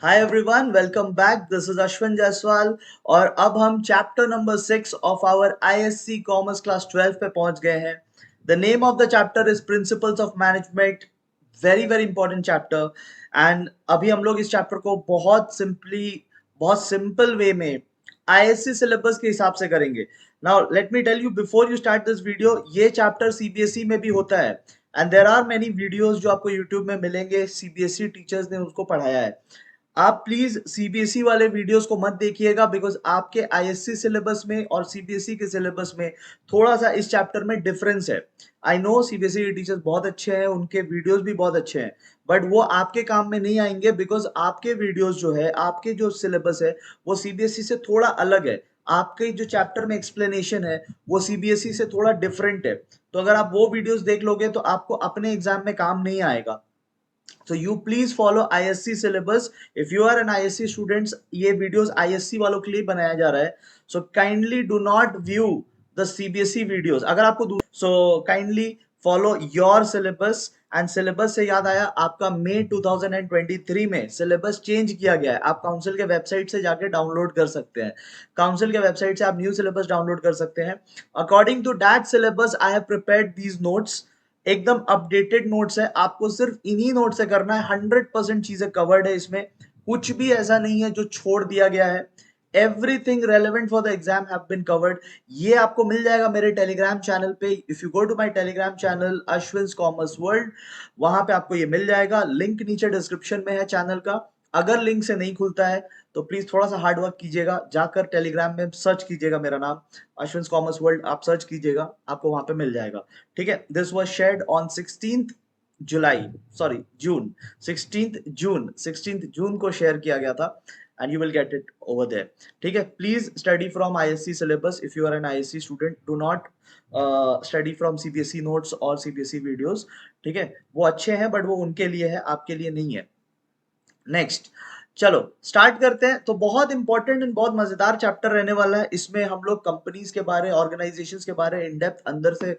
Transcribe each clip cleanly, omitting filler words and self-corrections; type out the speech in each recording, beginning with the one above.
Hi everyone, welcome back. This is Ashwin Jaiswal और अब हम chapter number 6 of our ISC commerce class 12 पे पहुंच गए हैं। The name of the chapter is principles of management. Very very important chapter. And अभी हम लोग इस चैप्टर को बहुत सिंपल वे में आईएससी सिलेबस के हिसाब से करेंगे। Now let me tell you before you start this video, ये चैप्टर सीबीएसई में भी होता है and there are many videos जो आपको यूट्यूब में मिलेंगे। सीबीएसई टीचर्स ने उसको पढ़ाया है। आप प्लीज सीबीएसई वाले वीडियोस को मत देखिएगा, बिकॉज आपके आईएससी सिलेबस में और सीबीएसई के सिलेबस में थोड़ा सा इस चैप्टर में डिफरेंस है। आई नो सीबीएसई के टीचर्स बहुत अच्छे हैं, उनके वीडियोस भी बहुत अच्छे हैं, बट वो आपके काम में नहीं आएंगे बिकॉज आपके वीडियोस जो है, आपके जो सिलेबस है वो सीबीएसई से थोड़ा अलग है। आपके जो चैप्टर में एक्सप्लेनेशन है वो सीबीएसई से थोड़ा डिफरेंट है। तो अगर आप वो वीडियोस देख लोगे तो आपको अपने एग्जाम में काम नहीं आएगा। So you please follow ISC syllabus. If you are an ISC students, ये videos ISC वालों के लिए बनाया जा रहा है. So kindly do not view the CBSE videos. अगर आपको so kindly follow your syllabus. And syllabus से याद आया, आपका मई 2023 में सिलेबस चेंज किया गया है। आप काउंसिल के वेबसाइट से जाके डाउनलोड कर सकते हैं। काउंसिल के वेबसाइट से आप न्यू सिलेबस डाउनलोड कर सकते हैं। According to that syllabus I have prepared these notes. एकदम अपडेटेड नोट्स है, आपको सिर्फ इन्हीं नोट से करना है। 100% चीजें कवर्ड है इसमें, कुछ भी ऐसा नहीं है जो छोड़ दिया गया है। Everything relevant for the exam have been covered. ये आपको मिल जाएगा मेरे टेलीग्राम चैनल पे। If you go to my Telegram channel Ashwin's commerce world, वहां पे आपको ये मिल जाएगा। लिंक नीचे डिस्क्रिप्शन में है चैनल का। अगर लिंक से नहीं खुलता है तो प्लीज थोड़ा सा हार्ड वर्क कीजिएगा, जाकर टेलीग्राम में सर्च कीजिएगा मेरा नाम अश्विन्स कॉमर्स वर्ल्ड, आप सर्च कीजिएगा, आपको वहां पे मिल जाएगा। ठीक है। This was shared on 16th July, sorry June, 16th June को शेयर किया गया था and you will get it over there. ठीक है। Please study from ISC syllabus. If you are an ISC student, do not study from CBSE notes और CBSE videos. ठीक है। वो अच्छे हैं बट वो उनके लिए है, आपके लिए नहीं है। नेक्स्ट, चलो स्टार्ट करते हैं। तो बहुत इंपॉर्टेंट एंड बहुत मजेदार चैप्टर रहने वाला है। इसमें हम लोग कंपनीज के बारे, ऑर्गेनाइजेशंस के बारे इन डेप्थ अंदर से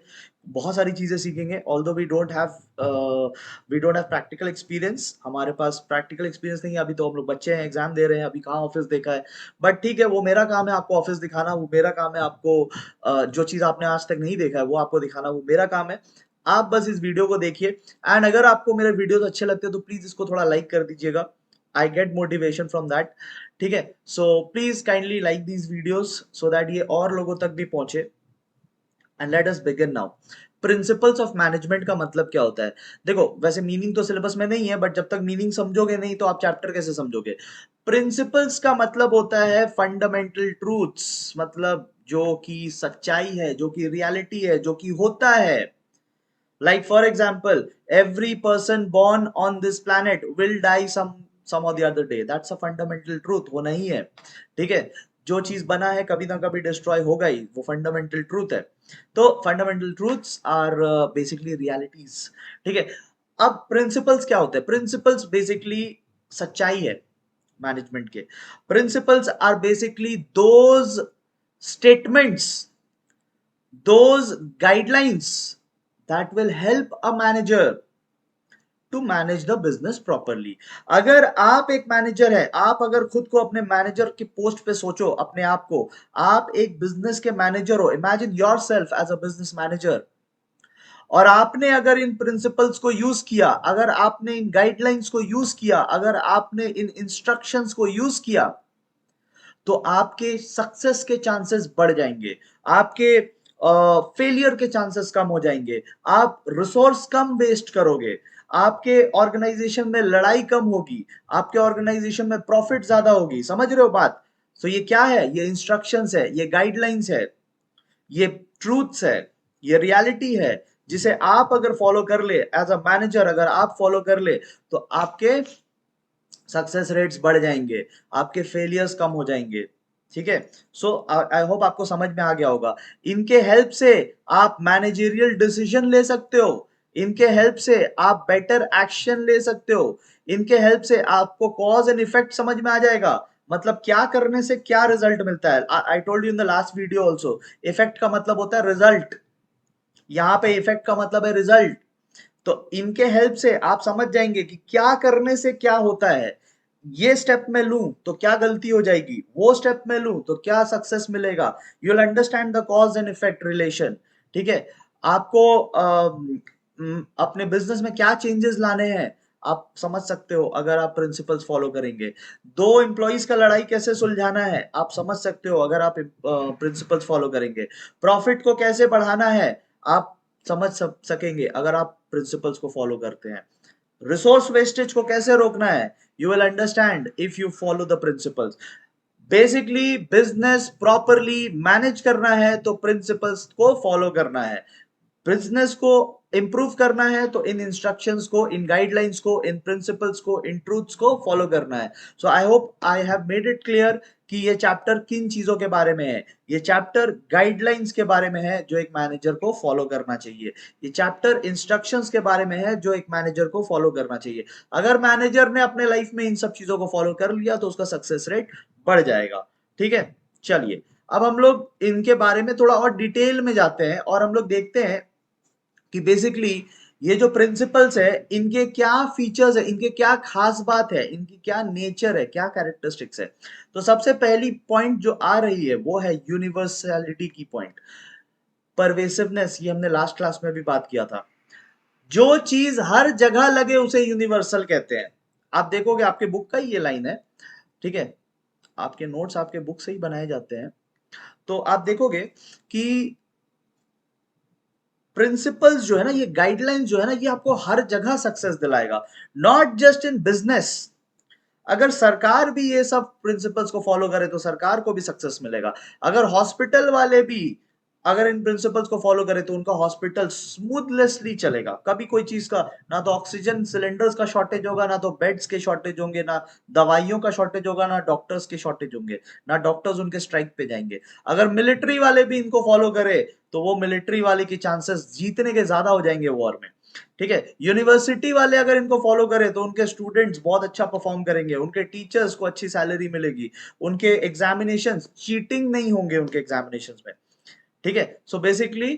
बहुत सारी चीजें सीखेंगे। Although we don't have practical experience, हमारे पास प्रैक्टिकल एक्सपीरियंस नहीं है अभी। तो हम लोग बच्चे हैं, एग्जाम दे रहे हैं, अभी कहाँ ऑफिस देखा है। बट ठीक है, वो मेरा काम है आपको ऑफिस दिखाना, वो मेरा काम है आपको जो चीज आपने आज तक नहीं देखा है वो आपको दिखाना, वो मेरा काम है। आप बस इस वीडियो को देखिए एंड अगर आपको मेरे वीडियोस अच्छे लगते हैं तो प्लीज इसको थोड़ा लाइक कर दीजिएगा। I get motivation from that। ठीक है। So please kindly like these videos so that ये और लोगों तक भी पहुंचे। And let us begin now। Principles of management का मतलब क्या होता है? देखो, वैसे मीनिंग तो सिलेबस में नहीं है, बट जब तक मीनिंग समझोगे नहीं तो आप चैप्टर कैसे समझोगे? प्रिंसिपल्स का मतलब होता है फंडामेंटल ट्रूथ्स, मतलब जो कि सच्चाई है, जो कि रियलिटी है, जो कि होता है। Like for example, every person born on this planet will die some or the other day. That's a fundamental truth। वो नहीं है। ठीक है। जो चीज बना है कभी ना कभी डिस्ट्रॉय होगा ही, वो फंडामेंटल ट्रूथ है। तो fundamental truths are basically realities. ठीक है। अब प्रिंसिपल्स क्या होते हैं? प्रिंसिपल्स बेसिकली सच्चाई है मैनेजमेंट के। Principles are basically those statements, those guidelines that will help a manager to manage the business properly. अगर आप एक मैनेजर है, आप अगर खुद को अपने मैनेजर की पोस्ट पे सोचो अपने आप को, आप एक बिजनेस के मैनेजर हो, imagine yourself as a business manager, और आपने अगर इन प्रिंसिपल्स को यूज किया, अगर आपने इन गाइडलाइंस को यूज किया, अगर आपने इन इंस्ट्रक्शंस को यूज किया, तो आपके सक्सेस के चांसेस बढ़ जाएंगे, आपके फेलियर के चांसेस कम हो जाएंगे, आप रिसोर्स कम वेस्ट करोगे, आपके ऑर्गेनाइजेशन में लड़ाई कम होगी, आपके ऑर्गेनाइजेशन में प्रॉफिट ज्यादा होगी। समझ रहे हो बात? तो ये क्या है? ये इंस्ट्रक्शंस है, ये गाइडलाइंस है, ये ट्रूथ्स है, ये रियलिटी है, जिसे आप अगर फॉलो कर ले एज अ मैनेजर, अगर आप फॉलो कर ले तो आपके सक्सेस रेट्स बढ़ जाएंगे, आपके फेलियर्स कम हो जाएंगे। ठीक है। सो आई होप आपको समझ में आ गया होगा। इनके हेल्प से आप मैनेजरियल डिसीजन ले सकते हो, इनके हेल्प से आप बेटर एक्शन ले सकते हो, इनके हेल्प से आपको कॉज एंड इफेक्ट समझ में आ जाएगा। मतलब क्या करने से क्या रिजल्ट मिलता है। I told you in the last video also, effect का मतलब होता है रिजल्ट, यहाँ पे इफेक्ट का मतलब है रिजल्ट। तो इनके हेल्प से आप समझ जाएंगे कि क्या करने से क्या होता है। ये स्टेप में लूं तो क्या गलती हो जाएगी, वो स्टेप में लूं तो क्या सक्सेस मिलेगा, you will understand the cause and effect relation. ठीक है, आपको अपने बिजनेस में क्या चेंजेस लाने हैं आप समझ सकते हो अगर आप प्रिंसिपल्स फॉलो करेंगे। दो एम्प्लॉइज का लड़ाई कैसे सुलझाना है आप समझ सकते हो अगर आप प्रिंसिपल्स फॉलो करेंगे। प्रॉफिट को कैसे बढ़ाना है आप समझ सकेंगे अगर आप प्रिंसिपल्स को फॉलो करते हैं। रिसोर्स वेस्टेज को कैसे रोकना है you will understand if you follow the principles. Basically business properly manage करना है तो प्रिंसिपल्स को फॉलो करना है। बिजनेस को इंप्रूव करना है तो इन इंस्ट्रक्शंस को, इन गाइडलाइंस को, इन प्रिंसिपल्स को, इन ट्रूथ्स को फॉलो करना है। So I hope I have made it clear कि ये चैप्टर किन चीजों के बारे में है। ये चैप्टर गाइडलाइंस के बारे में है जो एक मैनेजर को फॉलो करना चाहिए। ये चैप्टर इंस्ट्रक्शंस के बारे में है जो एक मैनेजर को फॉलो करना चाहिए। अगर मैनेजर ने अपने लाइफ में इन सब चीजों को फॉलो कर लिया तो उसका सक्सेस रेट बढ़ जाएगा। ठीक है, चलिए अब हम लोग इनके बारे में थोड़ा और डिटेल में जाते हैं और हम लोग देखते हैं कि बेसिकली ये जो प्रिंसिपल्स है इनके क्या फीचर्स है, इनके क्या खास बात है, इनकी क्या नेचर है, क्या कैरेक्टरिस्टिक्स है। तो सबसे पहली पॉइंट जो आ रही है वो है यूनिवर्सलिटी की पॉइंट। परवेसिवनेस, ये हमने लास्ट क्लास में भी बात किया था। जो चीज हर जगह लगे उसे यूनिवर्सल कहते हैं। आप देखोगे आपके बुक का ही ये लाइन है। ठीक है, आपके नोट्स आपके बुक से ही बनाए जाते हैं। तो आप देखोगे कि प्रिंसिपल्स जो है ना, ये गाइडलाइंस जो है ना, ये आपको हर जगह सक्सेस दिलाएगा, नॉट जस्ट इन बिजनेस। अगर सरकार भी ये सब प्रिंसिपल्स को फॉलो करे तो सरकार को भी सक्सेस मिलेगा। अगर हॉस्पिटल वाले भी अगर इन प्रिंसिपल्स को फॉलो करे तो उनका हॉस्पिटल स्मूथलेसली चलेगा। कभी कोई चीज का ना तो ऑक्सीजन सिलेंडर्स का शॉर्टेज होगा, ना तो बेड्स के शॉर्टेज होंगे, ना दवाइयों का शॉर्टेज होगा, ना डॉक्टर्स के शॉर्टेज होंगे, ना डॉक्टर्स उनके स्ट्राइक पे जाएंगे। अगर मिलिट्री वाले भी इनको फॉलो करे तो वो मिलिट्री वाले की चांसेस जीतने के ज्यादा हो जाएंगे वॉर में। ठीक है, यूनिवर्सिटी वाले अगर इनको फॉलो करें तो उनके स्टूडेंट्स बहुत अच्छा परफॉर्म करेंगे, उनके टीचर्स को अच्छी सैलरी मिलेगी, उनके एग्जामिनेशंस चीटिंग नहीं होंगे उनके एग्जामिनेशंस में। ठीक है, सो बेसिकली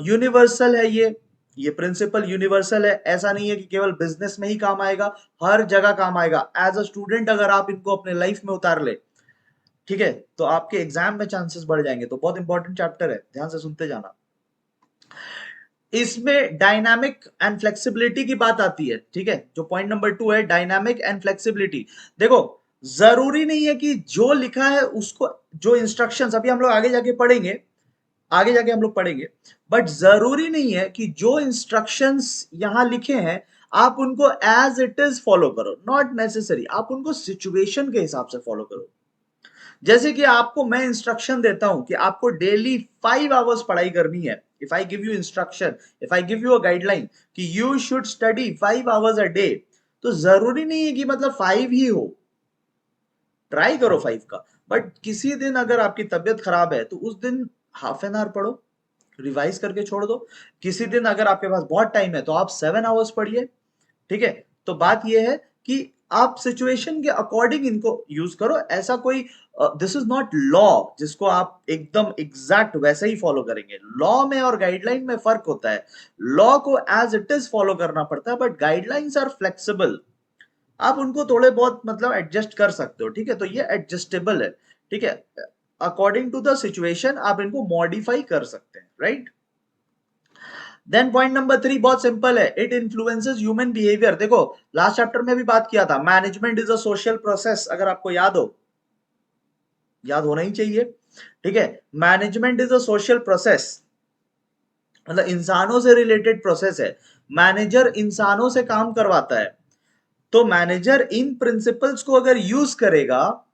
यूनिवर्सल है ये प्रिंसिपल यूनिवर्सल है। ऐसा नहीं है कि केवल बिजनेस में ही काम आएगा, हर जगह काम आएगा। एज अ स्टूडेंट अगर आप इनको अपने लाइफ में उतार ले, ठीक है, तो आपके एग्जाम में चांसेस बढ़ जाएंगे। तो बहुत इंपॉर्टेंट चैप्टर है, ध्यान से सुनते जाना। इसमें डायनामिक एंड फ्लेक्सिबिलिटी की बात आती है। ठीक है, जो पॉइंट नंबर 2 है डायनामिक एंड फ्लेक्सिबिलिटी। देखो, जरूरी नहीं है कि जो लिखा है उसको, जो इंस्ट्रक्शंस अभी हम लोग आगे जाके पढ़ेंगे, आगे जाके हम लोग पढ़ेंगे, बट जरूरी नहीं है कि जो इंस्ट्रक्शंस यहां लिखे हैं आप उनको एज इट इज फॉलो करो। नॉट नेसेसरी, आप उनको सिचुएशन के हिसाब से फॉलो करो। जैसे कि आपको मैं इंस्ट्रक्शन देता हूं कि आपको डेली 5 आवर्स पढ़ाई करनी है। If I give you instruction, if I give you a guideline कि you should study 5 hours a day, तो जरूरी नहीं है कि मतलब 5 ही हो, ट्राई करो 5 का। बट किसी दिन अगर आपकी तबियत खराब है तो उस दिन हाफ एन आवर पढ़ो, रिवाइज करके छोड़ दो। किसी दिन अगर आपके पास बहुत टाइम है तो आप 7 आवर्स पढ़िए। ठीक है, तो बात यह है कि आप सिचुएशन के अकॉर्डिंग इनको यूज करो। ऐसा कोई दिस इज नॉट लॉ जिसको आप एकदम एग्जैक्ट वैसे ही फॉलो करेंगे। लॉ में और गाइडलाइन में फर्क होता है। लॉ को एज इट इज फॉलो करना पड़ता है, बट गाइडलाइंस आर फ्लेक्सिबल, आप उनको थोड़े बहुत मतलब एडजस्ट कर सकते हो। ठीक है, तो ये एडजस्टेबल है। ठीक है, अकॉर्डिंग टू द सिचुएशन आप इनको मॉडिफाई कर सकते हैं, राइट। देन पॉइंट नंबर 3 बहुत सिंपल है, इट इन्फ्लुएंसेस ह्यूमन बिहेवियर। देखो, लास्ट चैप्टर में भी बात किया था, management is a social process. अगर आपको याद हो, याद होना ही चाहिए। ठीक है, management is a social process, मतलब इंसानों से रिलेटेड प्रोसेस है। मैनेजर इंसानों से काम करवाता है, तो मैनेजर इन प्रिंसिपल्स को अगर यूज करेगा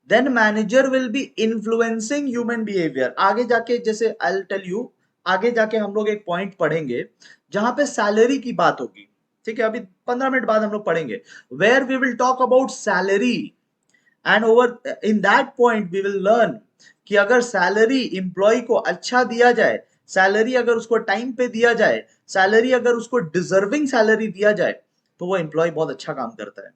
then manager will be influencing human behaviour. आगे जाके जैसे आई विल टेल यू, आगे जाके हम लोग एक पॉइंट पढ़ेंगे जहां पे सैलरी की बात होगी। ठीक है, अभी 15 मिनट बाद हम लोग पढ़ेंगे where we will talk about salary, and over in that point we will learn कि अगर सैलरी इंप्लॉय को अच्छा दिया जाए, सैलरी अगर उसको टाइम पे दिया जाए, सैलरी अगर उसको डिजर्विंग सैलरी दिया जाए, तो वो इंप्लॉय बहुत अच्छा काम करता है।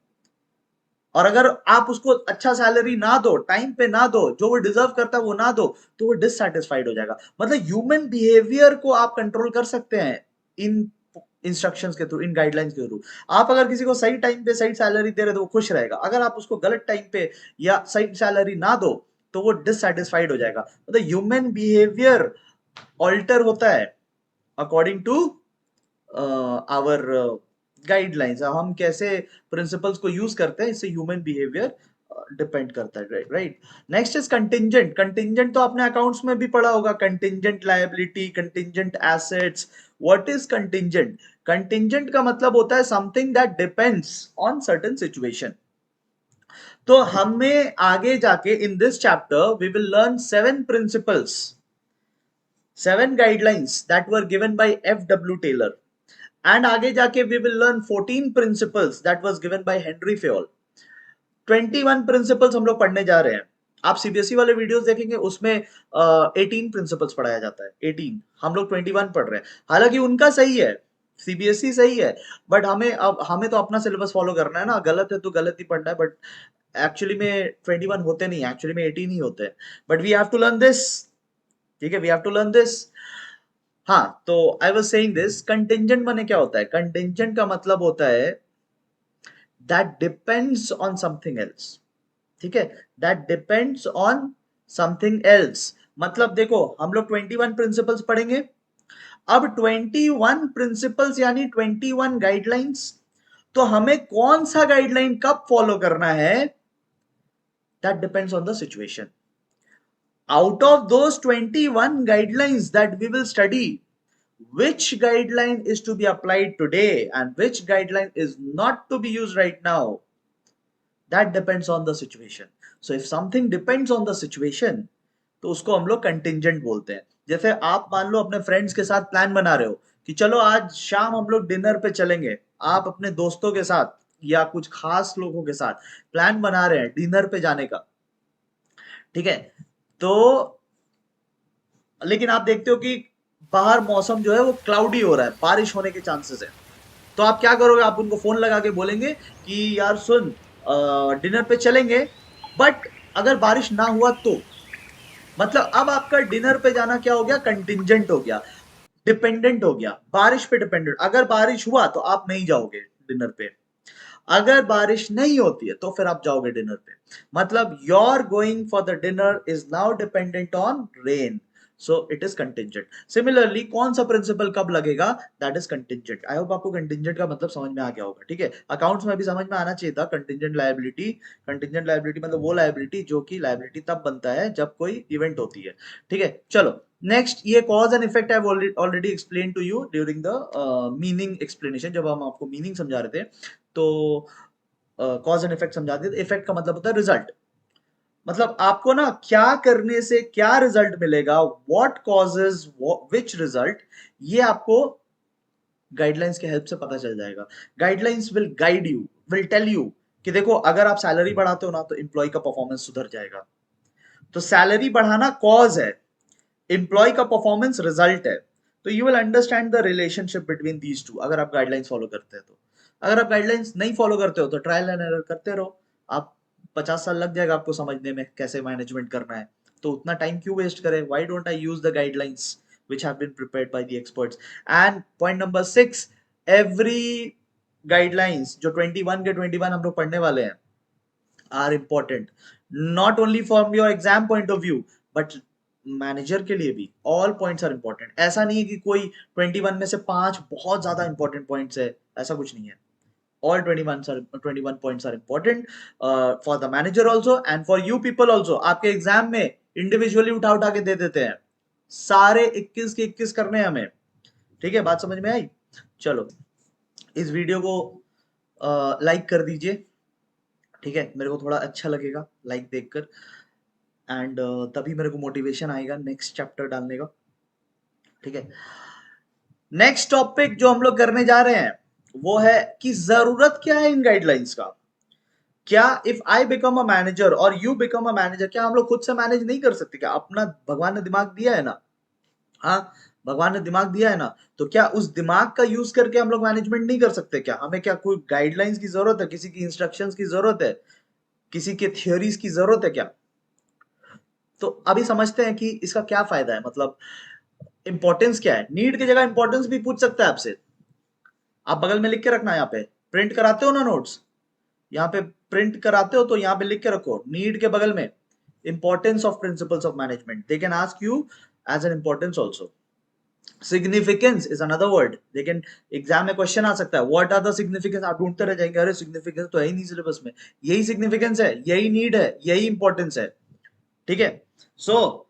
और अगर आप उसको अच्छा सैलरी ना दो, टाइम पे ना दो, जो वो डिजर्व करता है वो ना दो, तो वो डिससेटिस्फाइड हो जाएगा। मतलब ह्यूमन बिहेवियर को आप कंट्रोल कर सकते हैं इन इंस्ट्रक्शंस के थ्रू, इन गाइडलाइंस के थ्रू। आप अगर किसी को सही टाइम पे सही सैलरी दे रहे हो तो वो खुश रहेगा, अगर आप उसको गलत टाइम पे या सही सैलरी ना दो तो वो डिससैटिस्फाइड हो जाएगा। मतलब ह्यूमन बिहेवियर ऑल्टर होता है अकॉर्डिंग टू आवर गाइडलाइंस। हम कैसे प्रिंसिपल्स को यूज करते हैं, इससे ह्यूमन बिहेवियर डिपेंड करता है, right. Next is contingent. Contingent तो आपने अकाउंट्स में भी पढ़ा होगा, contingent liability, contingent assets. What is contingent? Contingent का मतलब होता है something that depends on certain situation. तो हमें आगे जाके in this chapter we will learn 7 principles, 7 guidelines that were given by F.W. Taylor. And आगे जाके we will learn 14 principles that was given by Henry Fayol. 21 principles हम लोग पढ़ने जा रहे हैं। आप सीबीएसई वाले वीडियोस देखेंगे उसमें 18 प्रिंसिपल्स पढ़ाया जाता है, 18। हम लोग 21 पढ़ रहे हैं। हालांकि उनका सही है, सीबीएसई सही है, बट हमें तो अपना सिलेबस फॉलो करना है ना। गलत है तो गलत ही पढ़ना है, बट एक्चुअली में 21 होते नहीं, एक्चुअली में 18 ही होते हैं। But we have to learn this, ठीक है, we have to learn this. हाँ, तो I was saying this, contingent माने क्या होता है? कंटिंजेंट का मतलब होता है that depends on something else, ठीक है, that depends on something else. मतलब देखो, हम लोग 21 प्रिंसिपल्स पढ़ेंगे। अब 21 प्रिंसिपल्स यानी 21 गाइडलाइंस, तो हमें कौन सा गाइडलाइन कब फॉलो करना है, that depends on the situation. Out of those 21 guidelines that we will study, which guideline is to be applied today and which guideline is not to be used right now, that depends on the situation. So if something depends on the situation, तो उसको हम लोग contingent बोलते हैं। जैसे आप मान लो अपने फ्रेंड्स के साथ प्लान बना रहे हो कि चलो आज शाम हम लोग डिनर पे चलेंगे। आप अपने दोस्तों के साथ या कुछ खास लोगों के साथ प्लान बना रहे हैं डिनर पे जाने का, ठीक है। तो लेकिन आप देखते हो कि बाहर मौसम जो है वो क्लाउडी हो रहा है, बारिश होने के चांसेस है। तो आप क्या करोगे? आप उनको फोन लगा के बोलेंगे कि यार सुन, डिनर पे चलेंगे, बट अगर बारिश ना हुआ तो। मतलब अब आपका डिनर पे जाना क्या हो गया? कंटिंजेंट हो गया, डिपेंडेंट हो गया, बारिश पे डिपेंडेंट। अगर बारिश हुआ तो आप नहीं जाओगे डिनर पे, अगर बारिश नहीं होती है तो फिर आप जाओगे डिनर पे। मतलब your going for the dinner is now dependent on rain, so it is contingent. Similarly कौन सा प्रिंसिपल कब लगेगा, that is contingent. I hope आपको कंटिंजेंट का मतलब समझ में आ गया होगा, ठीक है। अकाउंट्स में भी समझ में आना चाहिए था कंटिंजेंट लायबिलिटी। कंटिंजेंट लायबिलिटी मतलब वो लायबिलिटी जो कि लायबिलिटी तब बनता है जब कोई इवेंट होती है, ठीक है। चलो नेक्स्ट, ये cause and effect I already explain to you during the meaning explanation, जब हम आपको मीनिंग समझा रहे थे। तो कॉज एंड इफेक्ट समझा दिए। इफेक्ट का मतलब होता है रिजल्ट, मतलब आपको ना क्या करने से क्या रिजल्ट मिलेगा, व्हाट कॉजेज विच रिजल्ट, ये आपको गाइडलाइंस के हेल्प से पता चल जाएगा। Guidelines will guide you, will tell you कि देखो अगर आप सैलरी बढ़ाते हो ना तो एम्प्लॉय का परफॉर्मेंस सुधर जाएगा। तो सैलरी बढ़ाना कॉज है, एम्प्लॉय का परफॉर्मेंस रिजल्ट है। तो you will understand the relationship between these two, अगर आप गाइडलाइंस फॉलो करते हैं तो। अगर आप गाइडलाइंस नहीं फॉलो करते हो तो ट्रायल एंड एरर करते रहो। आप 50 साल लग जाएगा आपको समझने में कैसे मैनेजमेंट करना है, तो उतना टाइम क्यों वेस्ट करें? Why don't I use the guidelines which have been prepared by the experts. And point number 6, every guidelines जो 21 के 21 हम लोग पढ़ने वाले हैं are important, not only from your exam point of view but manager के लिए भी। All points are important. ऐसा नहीं है कि कोई 21 में से 5 बहुत ज्यादा इंपॉर्टेंट पॉइंट्स है, ऐसा कुछ नहीं है। All 21 points are important for the manager also and for you people also. आपके एग्जाम में इंडिविजुअली उठा उठा के दे देते हैं, सारे 21 के 21 करने हैं हमें, ठीक है। बात समझ में आई? चलो इस वीडियो को लाइक कर दीजिए, ठीक है, मेरे को थोड़ा अच्छा लगेगा लाइक देखकर, एंड तभी मेरे को मोटिवेशन आएगा नेक्स्ट चैप्टर डालने का, ठीक है। नेक्स्ट टॉपिक जो हम लोग करने जा रहे हैं वो है कि जरूरत क्या है इन गाइडलाइंस का। क्या if I become a manager और यू बिकम अ मैनेजर, क्या हम लोग खुद से मैनेज नहीं कर सकते? क्या अपना भगवान ने दिमाग दिया है ना, हाँ, भगवान ने दिमाग दिया है ना, तो क्या उस दिमाग का यूज करके हम लोग मैनेजमेंट नहीं कर सकते? क्या हमें क्या कोई गाइडलाइंस की जरूरत है, किसी की इंस्ट्रक्शंस की जरूरत है, किसी के थियोरीज की जरूरत है क्या? तो अभी समझते हैं कि इसका क्या फायदा है, मतलब इंपॉर्टेंस क्या है। नीड की जगह इंपॉर्टेंस भी पूछ सकता है आपसे, आप बगल में लिख के रखना, यहाँ पे प्रिंट कराते हो ना नोट्स, यहाँ पे प्रिंट कराते हो तो यहाँ पे लिख के रखो नीड के बगल में importance of principles of management, they can ask you as an importance also. Significance is another word, लेकिन एग्जाम में क्वेश्चन आ सकता है व्हाट आर द सिग्निफिकेंस, आप ढूंढते रह जाएंगे, अरे सिग्निफिकेंस तो है ही नहीं सिलेबस में, यही सिग्निफिकेंस है, यही नीड है, यही इंपॉर्टेंस है। ठीक है, सो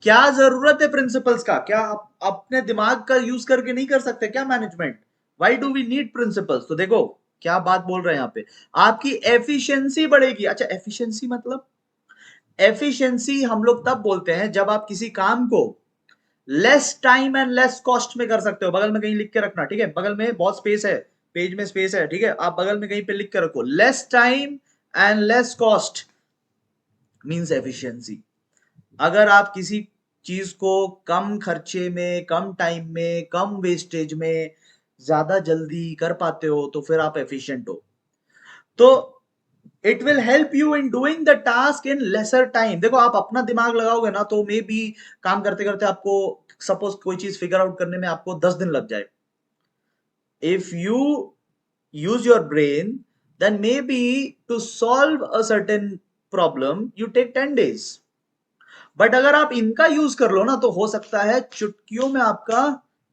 क्या जरूरत है प्रिंसिपल्स का, क्या आप अपने दिमाग का यूज करके नहीं कर सकते क्या management, why do we need principles? तो देखो क्या बात बोल रहे हैं यहाँ पे, आपकी एफिशिएंसी बढ़ेगी। अच्छा एफिशिएंसी मतलब, एफिशिएंसी हम लोग तब बोलते हैं जब आप किसी काम को less time and less cost में कर सकते हो। बगल में कहीं लिख के रखना, ठीक है, बगल में बहुत स्पेस है, पेज में स्पेस है, ठीक है, आप बगल में कहीं पे लिख के रखो less time and less cost means efficiency. अगर आप किसी चीज को कम खर्चे में, कम टाइम में, कम वेस्टेज में ज्यादा जल्दी कर पाते हो तो फिर आप एफिशिएंट हो। तो it will help you in doing the task in lesser time. देखो आप अपना दिमाग लगाओगे ना तो मे बी काम करते करते आपको, सपोज कोई चीज फिगर आउट करने में आपको 10 दिन लग जाए, if you use your brain, then maybe to solve a certain problem you take 10 days. But अगर आप इनका यूज कर लो ना तो हो सकता है चुटकियों में आपका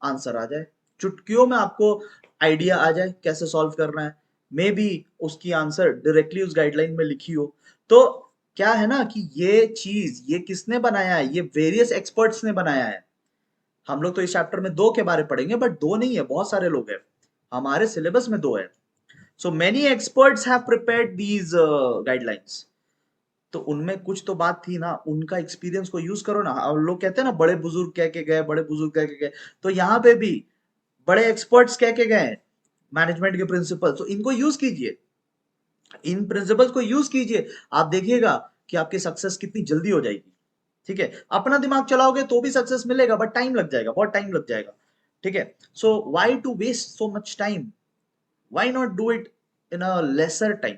आंसर आ जाए, चुटकियों में आपको आइडिया आ जाए कैसे सॉल्व करना है, मे बी उसकी आंसर डायरेक्टली उस गाइडलाइन में लिखी हो। तो क्या है ना कि ये चीज, ये किसने बनाया है, ये वेरियस एक्सपर्ट्स ने बनाया है। हम लोग तो इस चैप्टर में दो के बारे पढ़ेंगे, बट दो नहीं है, बहुत सारे लोग हैं, हमारे सिलेबस में दो है। So many experts have prepared these guidelines. तो उनमें कुछ तो बात थी ना, उनका एक्सपीरियंस को यूज करो ना। और लोग कहते हैं ना बड़े बुजुर्ग कह के गए, बड़े बुजुर्ग कह के गए, तो यहाँ पे भी बड़े एक्सपर्ट्स कह के गए मैनेजमेंट के प्रिंसिपल, तो इनको यूज कीजिए, इन प्रिंसिपल्स को यूज कीजिए, आप देखिएगा कि आपकी सक्सेस कितनी जल्दी हो जाएगी। ठीक है, अपना दिमाग चलाओगे तो भी सक्सेस मिलेगा, बट टाइम लग जाएगा, बहुत टाइम लग जाएगा। ठीक है, so why to waste so much time, why not do it in a lesser time.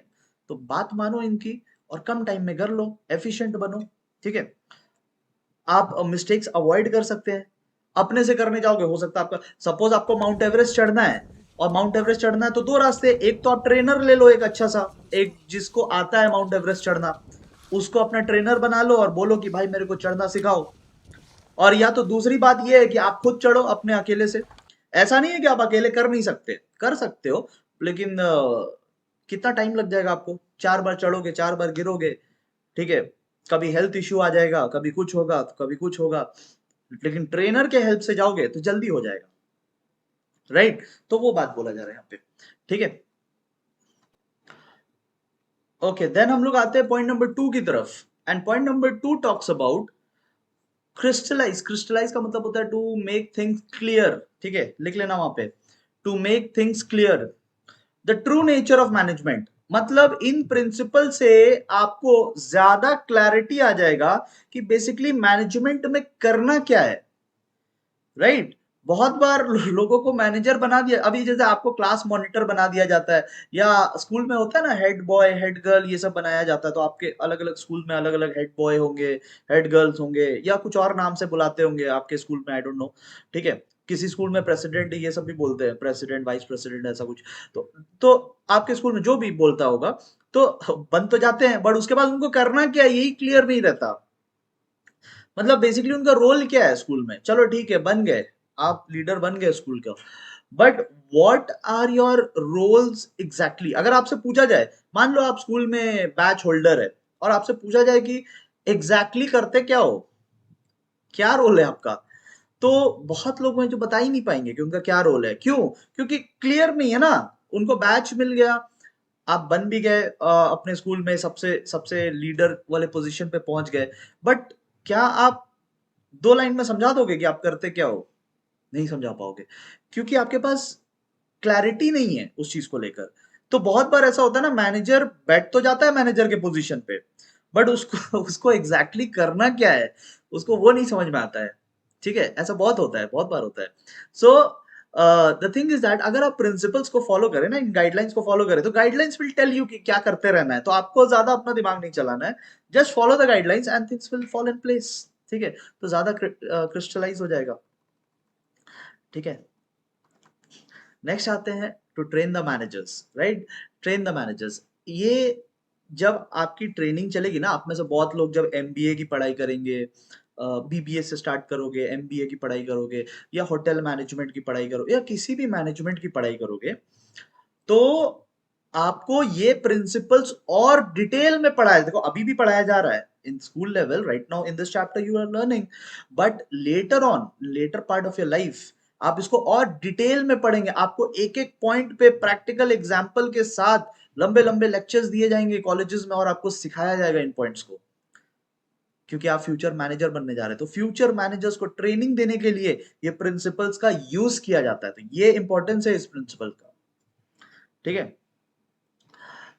तो बात मानो इनकी और कम टाइम में कर लो, एफिशिएंट बनो। ठीक है, आप मिस्टेक्स अवॉइड कर सकते हैं, अपने से करने जाओगे हो सकता है आपका, सपोज आपको माउंट एवरेस्ट चढ़ना है, और माउंट एवरेस्ट चढ़ना है तो दो रास्ते, एक तो आप ट्रेनर ले लो एक अच्छा सा, एक जिसको आता है माउंट एवरेस्ट चढ़ना, उसको अपना ट्रेनर बना लो और बोलो कि भाई मेरे को चढ़ना सिखाओ। और या तो दूसरी बात यह है कि आप खुद चढ़ो अपने अकेले से। ऐसा नहीं है कि आप अकेले कर नहीं सकते, कर सकते हो, लेकिन कितना टाइम लग जाएगा आपको, 4 बार चढ़ोगे 4 बार गिरोगे। ठीक है, कभी हेल्थ इश्यू आ जाएगा, कभी कुछ होगा तो कभी कुछ होगा, लेकिन ट्रेनर के हेल्प से जाओगे तो जल्दी हो जाएगा। राइट, तो वो बात बोला जा रहा है यहाँ पे। ठीक है, ओके, देन हम लोग आते हैं पॉइंट नंबर 2 की तरफ। And point number 2 talks about crystallize. Crystallize का मतलब होता है टू मेक थिंग्स क्लियर। ठीक है, लिख लेना वहां पे, to make things clear, the true nature of management. मतलब इन प्रिंसिपल से आपको ज्यादा क्लैरिटी आ जाएगा कि बेसिकली मैनेजमेंट में करना क्या है। राइट, बहुत बार लोगों को मैनेजर बना दिया, अभी जैसे आपको क्लास मॉनिटर बना दिया जाता है, या स्कूल में होता है ना हेड बॉय हेड गर्ल ये सब बनाया जाता है, तो आपके अलग अलग स्कूल में अलग अलग हेड बॉय होंगे, हेड गर्ल्स होंगे, या कुछ और नाम से बुलाते होंगे आपके स्कूल में, आई डोंट नो। ठीक है, किसी स्कूल में प्रेसिडेंट ये सब भी बोलते हैं, प्रेसिडेंट वाइस प्रेसिडेंट ऐसा कुछ। तो आपके स्कूल में जो भी बोलता होगा, तो बन तो जाते हैं, बट उसके बाद उनको करना क्या है यही क्लियर नहीं रहता। मतलब बेसिकली उनका रोल क्या है स्कूल में, चलो ठीक है बन गए, आप लीडर बन गए स्कूल का, but what are your roles exactly. अगर आपसे पूछा जाए, मान लो आप स्कूल में बैच होल्डर है, और आपसे पूछा जाए कि एग्जैक्टली करते क्या हो, क्या रोल है आपका, तो बहुत लोग हैं जो बता ही नहीं पाएंगे कि उनका क्या रोल है। क्यों? क्योंकि क्लियर नहीं है ना, उनको बैच मिल गया, आप बन भी गए, अपने स्कूल में सबसे सबसे लीडर वाले पोजीशन पे पहुंच गए, बट क्या आप 2 लाइन में समझा दोगे कि आप करते क्या हो? नहीं समझा पाओगे, क्योंकि आपके पास क्लैरिटी नहीं है उस चीज को लेकर। तो बहुत बार ऐसा होता है ना, मैनेजर बैठ तो जाता है मैनेजर के पोजीशन पे, बट उसको उसको एग्जैक्टली करना क्या है उसको वो नहीं समझ में आता है। ठीक है, ऐसा बहुत होता है, बहुत बार होता है। So the thing is that अगर आप प्रिंसिपल्स को फॉलो करें ना, इन गाइडलाइंस को फॉलो करें, तो गाइडलाइंस विल टेल यू कि क्या करते रहना है, तो आपको ज्यादा अपना दिमाग नहीं चलाना है, just follow the guidelines and things will fall in place. ठीक है, तो ज्यादा क्रिस्टलाइज हो जाएगा। ठीक है, नेक्स्ट आते हैं to train the managers, right? Train the managers. ये जब आपकी ट्रेनिंग चलेगी ना, आप में से बहुत लोग जब एमबीए की पढ़ाई करेंगे, बीबीए से स्टार्ट करोगे, एमबीए की पढ़ाई करोगे, या होटल मैनेजमेंट की पढ़ाई करोगे, या किसी भी मैनेजमेंट की पढ़ाई करोगे, तो आपको ये प्रिंसिपल्स और डिटेल में पढ़ाया, देखो अभी भी पढ़ाया जा रहा है in school level, right now in this chapter you are learning, but later on, later part of your life आप इसको और डिटेल में पढ़ेंगे। आपको एक एक पॉइंट पे प्रैक्टिकल एग्जाम्पल के साथ लंबे लंबे लेक्चर्स दिए जाएंगे कॉलेजेस में, और आपको सिखाया जाएगा इन पॉइंट्स को, क्योंकि आप फ्यूचर मैनेजर बनने जा रहे हैं। तो फ्यूचर मैनेजर्स को ट्रेनिंग देने के लिए ये प्रिंसिपल्स का यूज किया जाता है, तो ये इंपॉर्टेंस है इस प्रिंसिपल का, ठीक है?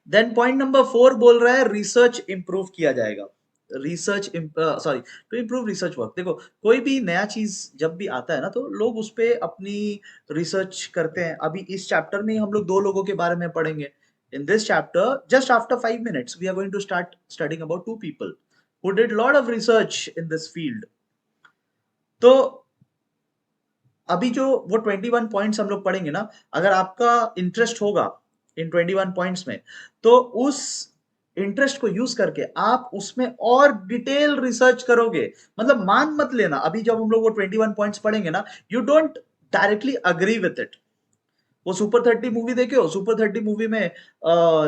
देन पॉइंट नंबर 4 बोल रहा है रिसर्च इंप्रूव किया जाएगा। Research sorry, to improve research work. देखो कोई भी नया चीज जब भी आता है ना, तो लोग उस पे अपनी रिसर्च करते हैं। अभी इस चैप्टर में हम लोग दो लोगों के बारे में पढ़ेंगे। In this chapter just after 5 minutes we are going to start studying about two people who did lot of research in this field. तो अभी जो वो 21 पॉइंट्स हम लोग पढ़ेंगे ना, अगर आपका इंटरेस्ट होगा इन 21 पॉइंट्स में, तो उस इंटरेस्ट को यूज करके आप उसमें और डिटेल रिसर्च करोगे। मतलब मान मत लेना, अभी जब हम लोग वो 21 पॉइंट्स पढ़ेंगे ना, you don't directly agree with it. वो सुपर 30 मूवी देखे हो? सुपर 30 मूवी में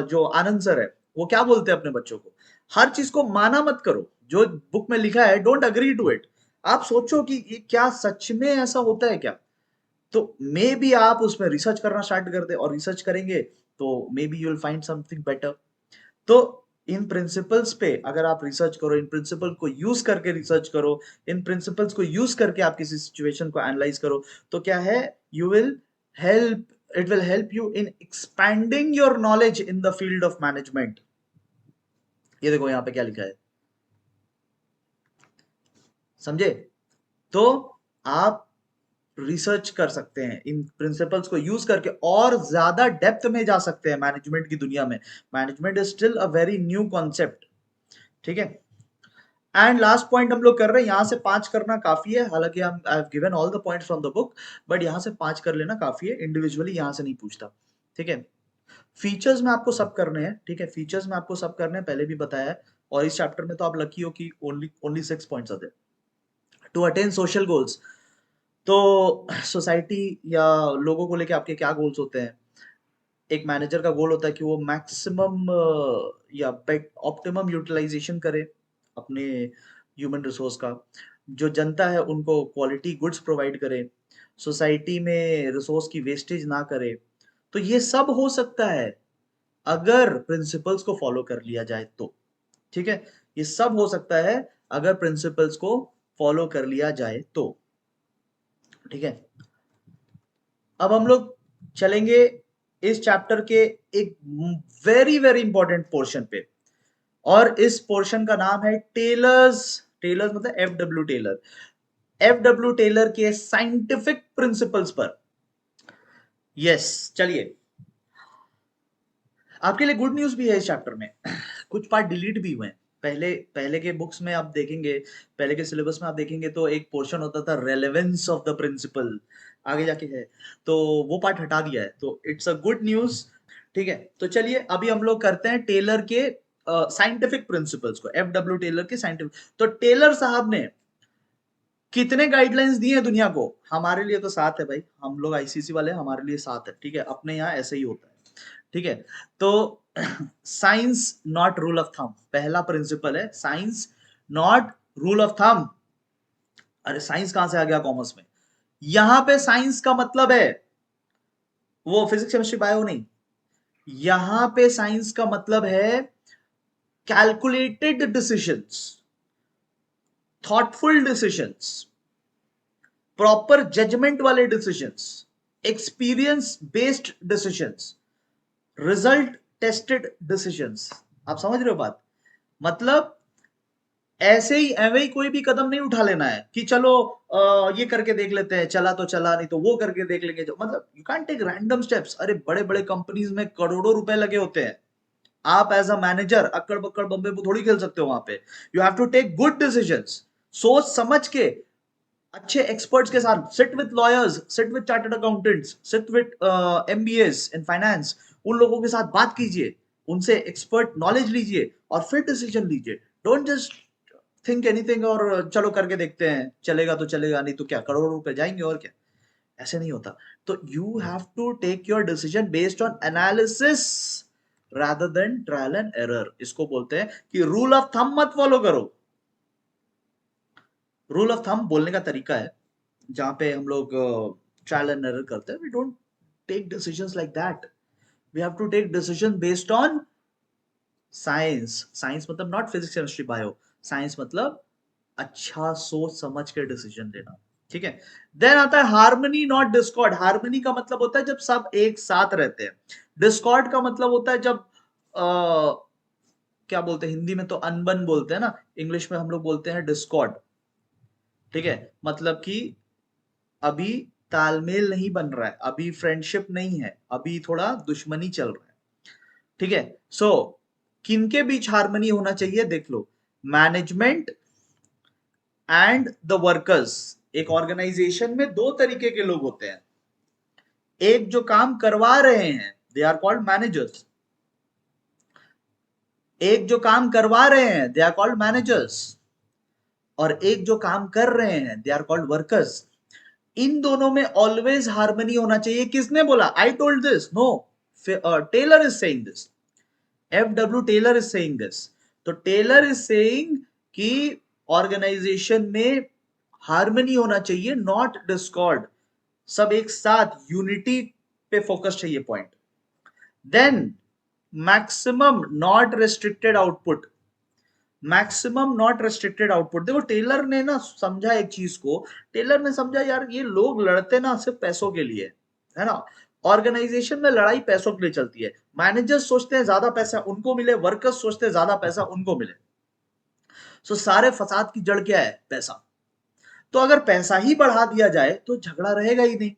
जो आनंद सर है, वो क्या बोलते हैं अपने बच्चों को, हर चीज को माना मत करो, जो बुक में लिखा है डोंट अग्री टू इट। आप सोचो कि ये क्या सच में ऐसा होता है क्या? तो मे बी आप उसमें रिसर्च करना स्टार्ट कर दे, और रिसर्च करेंगे तो may be you will find something better. तो इन प्रिंसिपल्स पे अगर आप रिसर्च करो, इन प्रिंसिपल को यूज करके रिसर्च करो, इन प्रिंसिपल्स को यूज करके आप किसी सिचुएशन को एनालाइज करो, तो क्या है, you will help, it will help you in expanding your knowledge in the field of management. ये देखो यहाँ पे क्या लिखा है, समझे? तो आप रिसर्च कर सकते हैं, इन प्रिंसिपल्स को यूज करके और ज्यादा डेप्थ में जा सकते हैं मैनेजमेंट की दुनिया में। Management is still a very new concept, ठीक है? एंड लास्ट पॉइंट हम लोग कर रहे हैं, यहां से 5 करना काफी है, हालांकि हम आई have given all the points from the book, but यहां से 5 कर लेना काफी है, इंडिविजुअली यहां से नहीं पूछता, ठीक है? फीचर्स में आपको सब करने हैं, ठीक है? फीचर्स में आपको सब करने हैं, पहले भी बताया है, और इस चैप्टर में तो आप लकी हो कि ओनली ओनली 6 पॉइंट्स आते हैं। टू अटेन सोशल गोल्स, तो सोसाइटी या लोगों को लेके आपके क्या गोल्स होते हैं? एक मैनेजर का गोल होता है कि वो मैक्सिमम या ऑप्टिमम यूटिलाइजेशन करे अपने ह्यूमन रिसोर्स का। जो जनता है उनको क्वालिटी गुड्स प्रोवाइड करे, सोसाइटी में रिसोर्स की वेस्टेज ना करे। तो ये सब हो सकता है अगर प्रिंसिपल्स को फॉलो कर लिया जाए तो, ठीक है? ये सब हो सकता है अगर प्रिंसिपल्स को फॉलो कर लिया जाए तो, ठीक है? अब हम लोग चलेंगे इस चैप्टर के एक वेरी वेरी इंपॉर्टेंट पोर्शन पे, और इस पोर्शन का नाम है टेलर्स। टेलर्स मतलब F W Taylor, F W Taylor के साइंटिफिक प्रिंसिपल्स पर। यस, चलिए, आपके लिए गुड न्यूज भी है इस चैप्टर में। कुछ पार्ट डिलीट भी हुए हैं। पहले पहले के बुक्स में आप देखेंगे, पहले के सिलेबस में आप देखेंगे तो एक पोर्शन होता था रेलेवेंस ऑफ द प्रिंसिपल, आगे जाके है, तो वो पार्ट हटा दिया है, तो इट्स अ गुड न्यूज, ठीक है? तो चलिए अभी हम लोग करते हैं टेलर के साइंटिफिक प्रिंसिपल्स को, एफ डब्ल्यू टेलर के साइंटिफिक। तो टेलर साहब ने कितने गाइडलाइंस दिए हैं दुनिया को? हमारे लिए तो 7 है भाई, हम लोग आईसीसी वाले, हमारे लिए 7 है, ठीक है? अपने यहाँ ऐसे ही होता है, ठीक है? तो science not rule of thumb, पहला प्रिंसिपल है science not rule of thumb. अरे साइंस कहां से आ गया कॉमर्स में? यहां पे साइंस का मतलब है वो फिजिक्स केमिस्ट्री बायो नहीं, यहां पे साइंस का मतलब है calculated decisions, thoughtful decisions, proper judgement वाले decisions, experience based decisions, result tested decisions. आप समझ रहे हो बात? मतलब ऐसे ही एवे ही कोई भी कदम नहीं उठा लेना है कि चलो ये करके देख लेते हैं, चला तो चला, नहीं तो वो करके देख लेंगे, जो मतलब you can take random steps. अरे बड़े बड़े कंपनीज में करोड़ों रुपए लगे होते हैं, आप एज अ मैनेजर अक्कड़ बक्कड़ बम्बे को थोड़ी खेल सकते हो वहां पे। You have to take good decisions, सोच समझ के अच्छे एक्सपर्ट्स के साथ, sit with lawyers, sit with chartered accountants, sit with MBAs in finance, उन लोगों के साथ बात कीजिए, उनसे एक्सपर्ट नॉलेज लीजिए और फिर डिसीजन लीजिए। डोंट जस्ट थिंक एनीथिंग और चलो करके देखते हैं, चलेगा तो चलेगा, नहीं तो क्या करोड़ों रुपए जाएंगे और क्या। ऐसे नहीं होता। तो you have to take your decision based on analysis rather than trial and error. इसको बोलते हैं कि रूल ऑफ थंब मत फॉलो करो। रूल ऑफ थंब बोलने का तरीका है जहां पे हम लोग ट्रायल एंड एरर करते हैं। We don't take decisions like that. We have to take decision based on science. Science मतलब not physics chemistry bio. Science मतलब अच्छा सोच समझ के डिसीजन लेना। ठीक है। देन आता है हार्मनी नॉट डिस्कॉर्ड। हार्मनी का मतलब होता है जब सब एक साथ रहते हैं। डिस्कॉर्ड का मतलब होता है जब क्या बोलते हैं हिंदी में, तो अनबन बोलते हैं ना, इंग्लिश में हम लोग बोलते हैं डिस्कॉर्ड। ठीक है। मतलब कि अभी तालमेल नहीं बन रहा है, अभी फ्रेंडशिप नहीं है, अभी थोड़ा दुश्मनी चल रहा है। ठीक है। सो किनके बीच हार्मनी होना चाहिए देख लो, मैनेजमेंट एंड द वर्कर्स। एक ऑर्गेनाइजेशन में दो तरीके के लोग होते हैं। एक जो काम करवा रहे हैं, दे आर कॉल्ड मैनेजर्स। एक जो काम करवा रहे हैं, दे आर कॉल्ड मैनेजर्स। और एक जो काम कर रहे हैं, दे आर कॉल्ड वर्कर्स। इन दोनों में ऑलवेज हार्मनी होना चाहिए। किसने बोला? I told this? No, Taylor is saying this. F W Taylor is saying this. तो टेलर इज सेइंग कि ऑर्गेनाइजेशन में हार्मनी होना चाहिए, नॉट डिस्कॉर्ड। सब एक साथ यूनिटी पे फोकस चाहिए, point. Then maximum not restricted output. Maximum not restricted output. देखो टेलर ने ना समझा एक चीज को, टेलर ने समझा यार ये लोग लड़ते ना सिर्फ पैसों के लिए, है ना। ऑर्गेनाइजेशन में लड़ाई पैसों के लिए चलती है। मैनेजर्स सोचते हैं ज्यादा पैसा उनको मिले, वर्कर्स सोचते हैं ज्यादा पैसा उनको मिले। सो सारे फसाद की जड़ क्या है? पैसा। तो अगर पैसा ही बढ़ा दिया जाए तो झगड़ा रहेगा ही नहीं।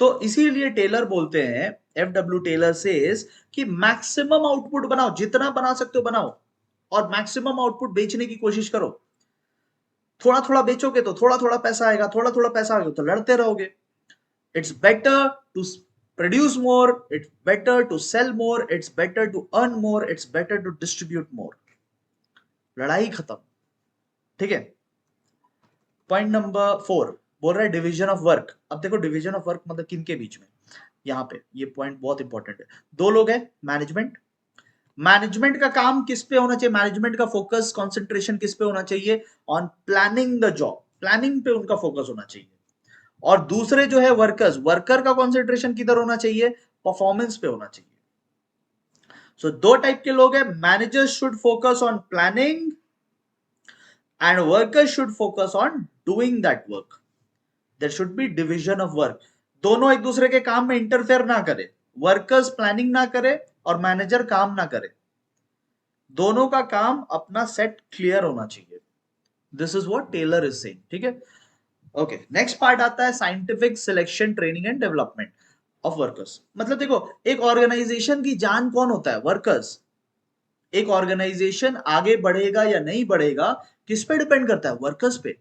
तो इसीलिए टेलर बोलते हैं, एफ डब्ल्यू टेलर सेज कि मैक्सिमम आउटपुट बनाओ, जितना बना सकते हो बनाओ, और मैक्सिमम आउटपुट बेचने की कोशिश करो। थोड़ा थोड़ा बेचोगे तो थोड़ा थोड़ा पैसा आएगा, थोड़ा थोड़ा पैसा आएगा तो लड़ते रहोगे। It's better to produce more, it's better to sell more, it's better to earn more, it's better to distribute more. लड़ाई खत्म। ठीक है। पॉइंट नंबर 4 बोल रहा है डिवीजन ऑफ वर्क। अब देखो डिवीजन ऑफ वर्क मतलब किन के बीच में, यहाँ पे ये पॉइंट बहुत इंपॉर्टेंट है। दो लोग हैं, मैनेजमेंट। मैनेजमेंट का काम किस पे होना चाहिए? मैनेजमेंट का फोकस कंसंट्रेशन किस पे होना चाहिए? On planning the job. Planning पे उनका फोकस होना चाहिए। और दूसरे जो है वर्कर्स, वर्कर का कंसंट्रेशन किधर होना चाहिए? परफॉर्मेंस पे होना चाहिए। सो दो टाइप के लोग हैं, managers should focus on planning and workers should focus on doing that work. There should be division of work. दोनों एक दूसरे के काम में इंटरफेयर ना करे। वर्कर्स प्लानिंग ना करे और मैनेजर काम ना करे। दोनों का काम अपना सेट क्लियर होना चाहिए। This is what Taylor is saying. ठीक है। ओके, नेक्स्ट पार्ट आता है scientific selection training and development of workers. मतलब देखो एक ऑर्गेनाइजेशन की जान कौन होता है? वर्कर्स। एक ऑर्गेनाइजेशन आगे बढ़ेगा या नहीं बढ़ेगा किस पे डिपेंड करता है? वर्कर्स पे।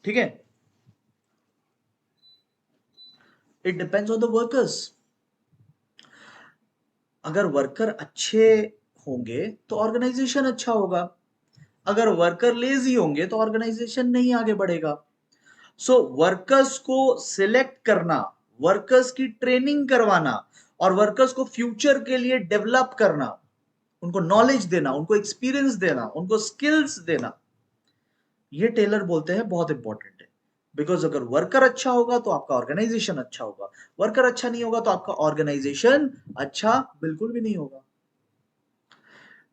ठीक है। It depends on the workers. अगर वर्कर अच्छे होंगे तो ऑर्गेनाइजेशन अच्छा होगा। अगर वर्कर लेजी होंगे तो ऑर्गेनाइजेशन नहीं आगे बढ़ेगा। सो वर्कर्स को सिलेक्ट करना, वर्कर्स की ट्रेनिंग करवाना और वर्कर्स को फ्यूचर के लिए डेवलप करना, उनको नॉलेज देना, उनको एक्सपीरियंस देना, उनको स्किल्स देना, ये टेलर बोलते हैं बहुत इंपॉर्टेंट है। बिकॉज अगर वर्कर अच्छा होगा तो आपका ऑर्गेनाइजेशन अच्छा होगा, वर्कर अच्छा नहीं होगा तो आपका ऑर्गेनाइजेशन अच्छा बिल्कुल भी नहीं होगा।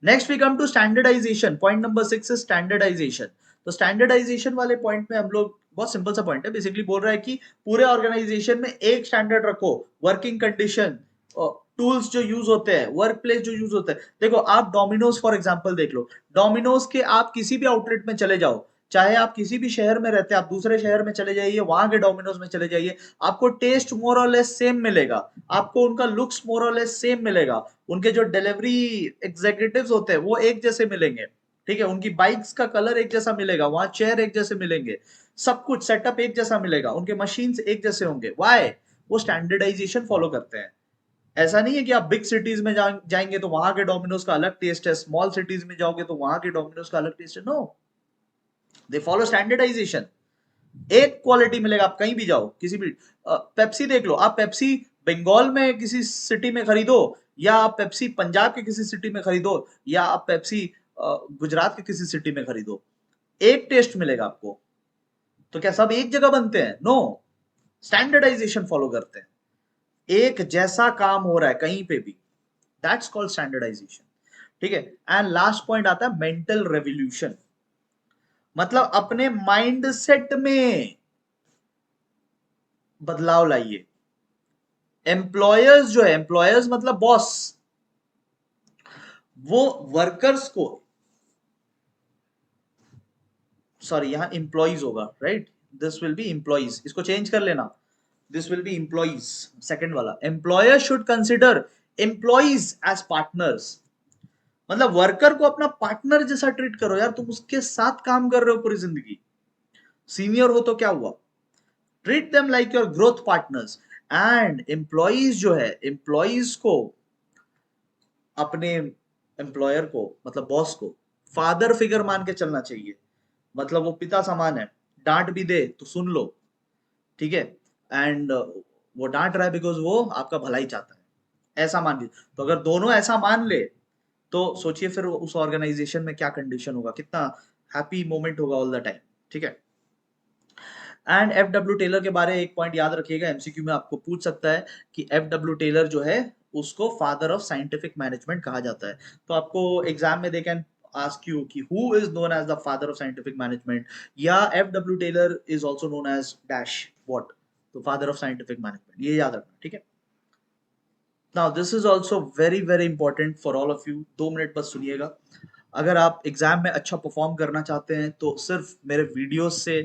Next we come to standardisation. Point number 6 है स्टैंडर्डाइजेशन। तो स्टैंडर्डाइजेशन वाले पॉइंट में हम लोग, बहुत सिंपल सा पॉइंट है, बेसिकली बोल रहा है कि पूरे ऑर्गेनाइजेशन में एक स्टैंडर्ड रखो। वर्किंग कंडीशन, टूल्स जो यूज होते हैं, वर्क प्लेस जो यूज होते हैं। देखो आप डोमिनोज फॉर एग्जांपल देख लो। डोमिनोज के आप किसी भी आउटलेट में चले जाओ, चाहे आप किसी भी शहर में रहते हैं, आप दूसरे शहर में चले जाइए, वहां के डोमिनोज में चले जाइए, आपको टेस्ट मोर और लेस सेम मिलेगा। आपको उनका लुक्स मोर और लेस सेम मिलेगा। उनके जो डिलीवरी एग्जीक्यूटिव्स होते हैं वो एक जैसे मिलेंगे। ठीक है, उनकी बाइक्स का कलर एक जैसा मिलेगा, वहां चेयर एक जैसे मिलेंगे, सब कुछ सेटअप एक जैसा मिलेगा, उनके मशीन्स एक जैसे होंगे। वाई? वो स्टैंडर्डाइजेशन फॉलो करते हैं। ऐसा नहीं है कि आप बिग सिटीज में जाएंगे तो वहां के डोमिनोज का अलग टेस्ट है, स्मॉल सिटीज में जाओगे तो वहां के डोमिनोज का अलग टेस्ट है। No, they follow standardisation. एक क्वालिटी मिलेगा, आप कहीं भी जाओ, किसी भी पेप्सी देख लो, आप पेप्सी बंगाल में किसी सिटी में खरीदो, या आप पेप्सी पंजाब के किसी सिटी में खरीदो, या आप पेप्सी गुजरात के किसी सिटी में खरीदो, एक टेस्ट मिलेगा आपको। तो क्या सब एक जगह बनते हैं? नो, स्टैंडर्डाइजेशन फॉलो करते हैं। एक जैसा काम हो रहा है कहीं पे भी, दैट्स कॉल्ड स्टैंडर्डाइजेशन। ठीक है। एंड लास्ट पॉइंट आता है मेंटल रेवोल्यूशन, मतलब अपने माइंडसेट में बदलाव लाइए। एम्प्लॉयर्स जो है, एम्प्लॉयर्स मतलब बॉस, वो वर्कर्स को, सॉरी यहां इंप्लॉइज होगा, right, this will be employees, इसको चेंज कर लेना, this will be employees, second वाला। Employer should consider employees as partners, मतलब वर्कर को अपना पार्टनर जैसा ट्रीट करो यार, तुम उसके साथ काम कर रहे हो पूरी जिंदगी, सीनियर हो तो क्या हुआ, treat them like your growth partners. And employees जो है, एम्प्लॉइज को अपने एम्प्लॉयर को, मतलब बॉस को फादर फिगर मान के चलना चाहिए, मतलब वो पिता समान है, डांट भी दे तो सुन लो, ठीक है, एंड वो डांट रहा है बिकॉज वो आपका भला ही चाहता है, ऐसा मान लीजिए। तो अगर दोनों ऐसा मान ले तो सोचिए फिर उस ऑर्गेनाइजेशन में क्या कंडीशन होगा, कितना हैप्पी मोमेंट होगा ऑल द टाइम। ठीक है। एंड एफ डब्ल्यू टेलर के बारे में एक पॉइंट याद रखिएगा, एमसीक्यू में आपको पूछ सकता है कि एफ डब्ल्यू टेलर जो है उसको फादर ऑफ साइंटिफिक मैनेजमेंट कहा जाता है। तो आपको एग्जाम में दे कैन आस्क यू कि who is known as the father of scientific management, या F W Taylor is also known as dash what, तो फादर ऑफ साइंटिफिक मैनेजमेंट, ये याद रखना। ठीक है। Now this is also very very important for all of you, 2 minute बस सुनिएगा। अगर आप एग्जाम में अच्छा परफॉर्म करना चाहते हैं तो सिर्फ मेरे वीडियोस से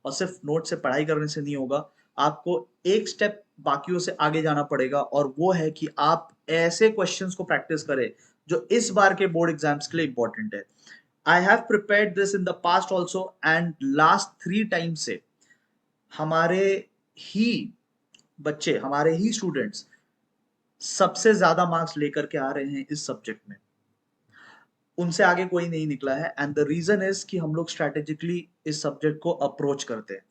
और सिर्फ नोट से पढ़ाई करने से नहीं होगा, आपको एक स्टेप बाकियों से आगे जाना पड़ेगा, और वो है कि आप ऐसे क्वेश्चंस को प्रैक्टिस करें जो इस बार के बोर्ड एग्जाम्स के लिए इंपॉर्टेंट है। आई have prepared this in the past also, and last 3 time से हमारे ही बच्चे, हमारे ही स्टूडेंट्स सबसे ज्यादा मार्क्स लेकर के आ रहे हैं इस सब्जेक्ट में, उनसे आगे कोई नहीं निकला है। एंड द रीजन इज कि हम लोग स्ट्रेटेजिकली इस सब्जेक्ट को अप्रोच करते हैं।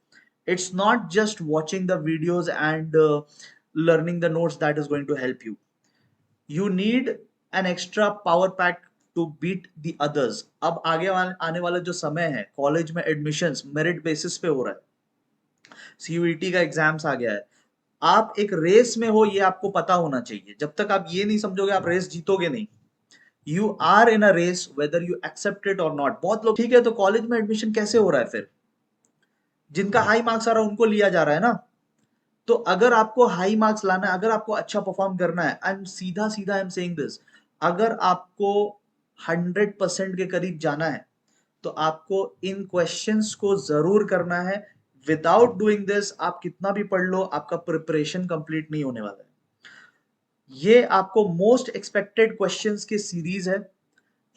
It's not just watching the videos and learning the notes that is going to help you, you need an extra power pack to beat the others. अब आगे आने वाला जो समय है, कॉलेज में एडमिशंस मेरिट बेसिस पे हो रहा है, सीयूईटी का एग्जाम्स आ गया है, आप एक रेस में हो ये आपको पता होना चाहिए। जब तक आप ये नहीं समझोगे आप रेस जीतोगे नहीं। You are in a race whether you accept it और नॉट। बहुत लोग, ठीक है तो कॉलेज में एडमिशन कैसे हो रहा है फिर, जिनका हाई मार्क्स आ रहा है उनको लिया जा रहा है ना। तो अगर आपको हाई मार्क्स लाना है, अगर आपको अच्छा परफॉर्म करना है, आई एम सीधा सीधा आई एम सेइंग दिस, अगर आपको 100% के करीब जाना है तो आपको इन क्वेश्चंस को जरूर करना है। विदाउट डूइंग दिस आप कितना भी पढ़ लो, आपका प्रिपरेशन कंप्लीट नहीं होने वाला है। ये आपको मोस्ट एक्सपेक्टेड क्वेश्चंस की सीरीज है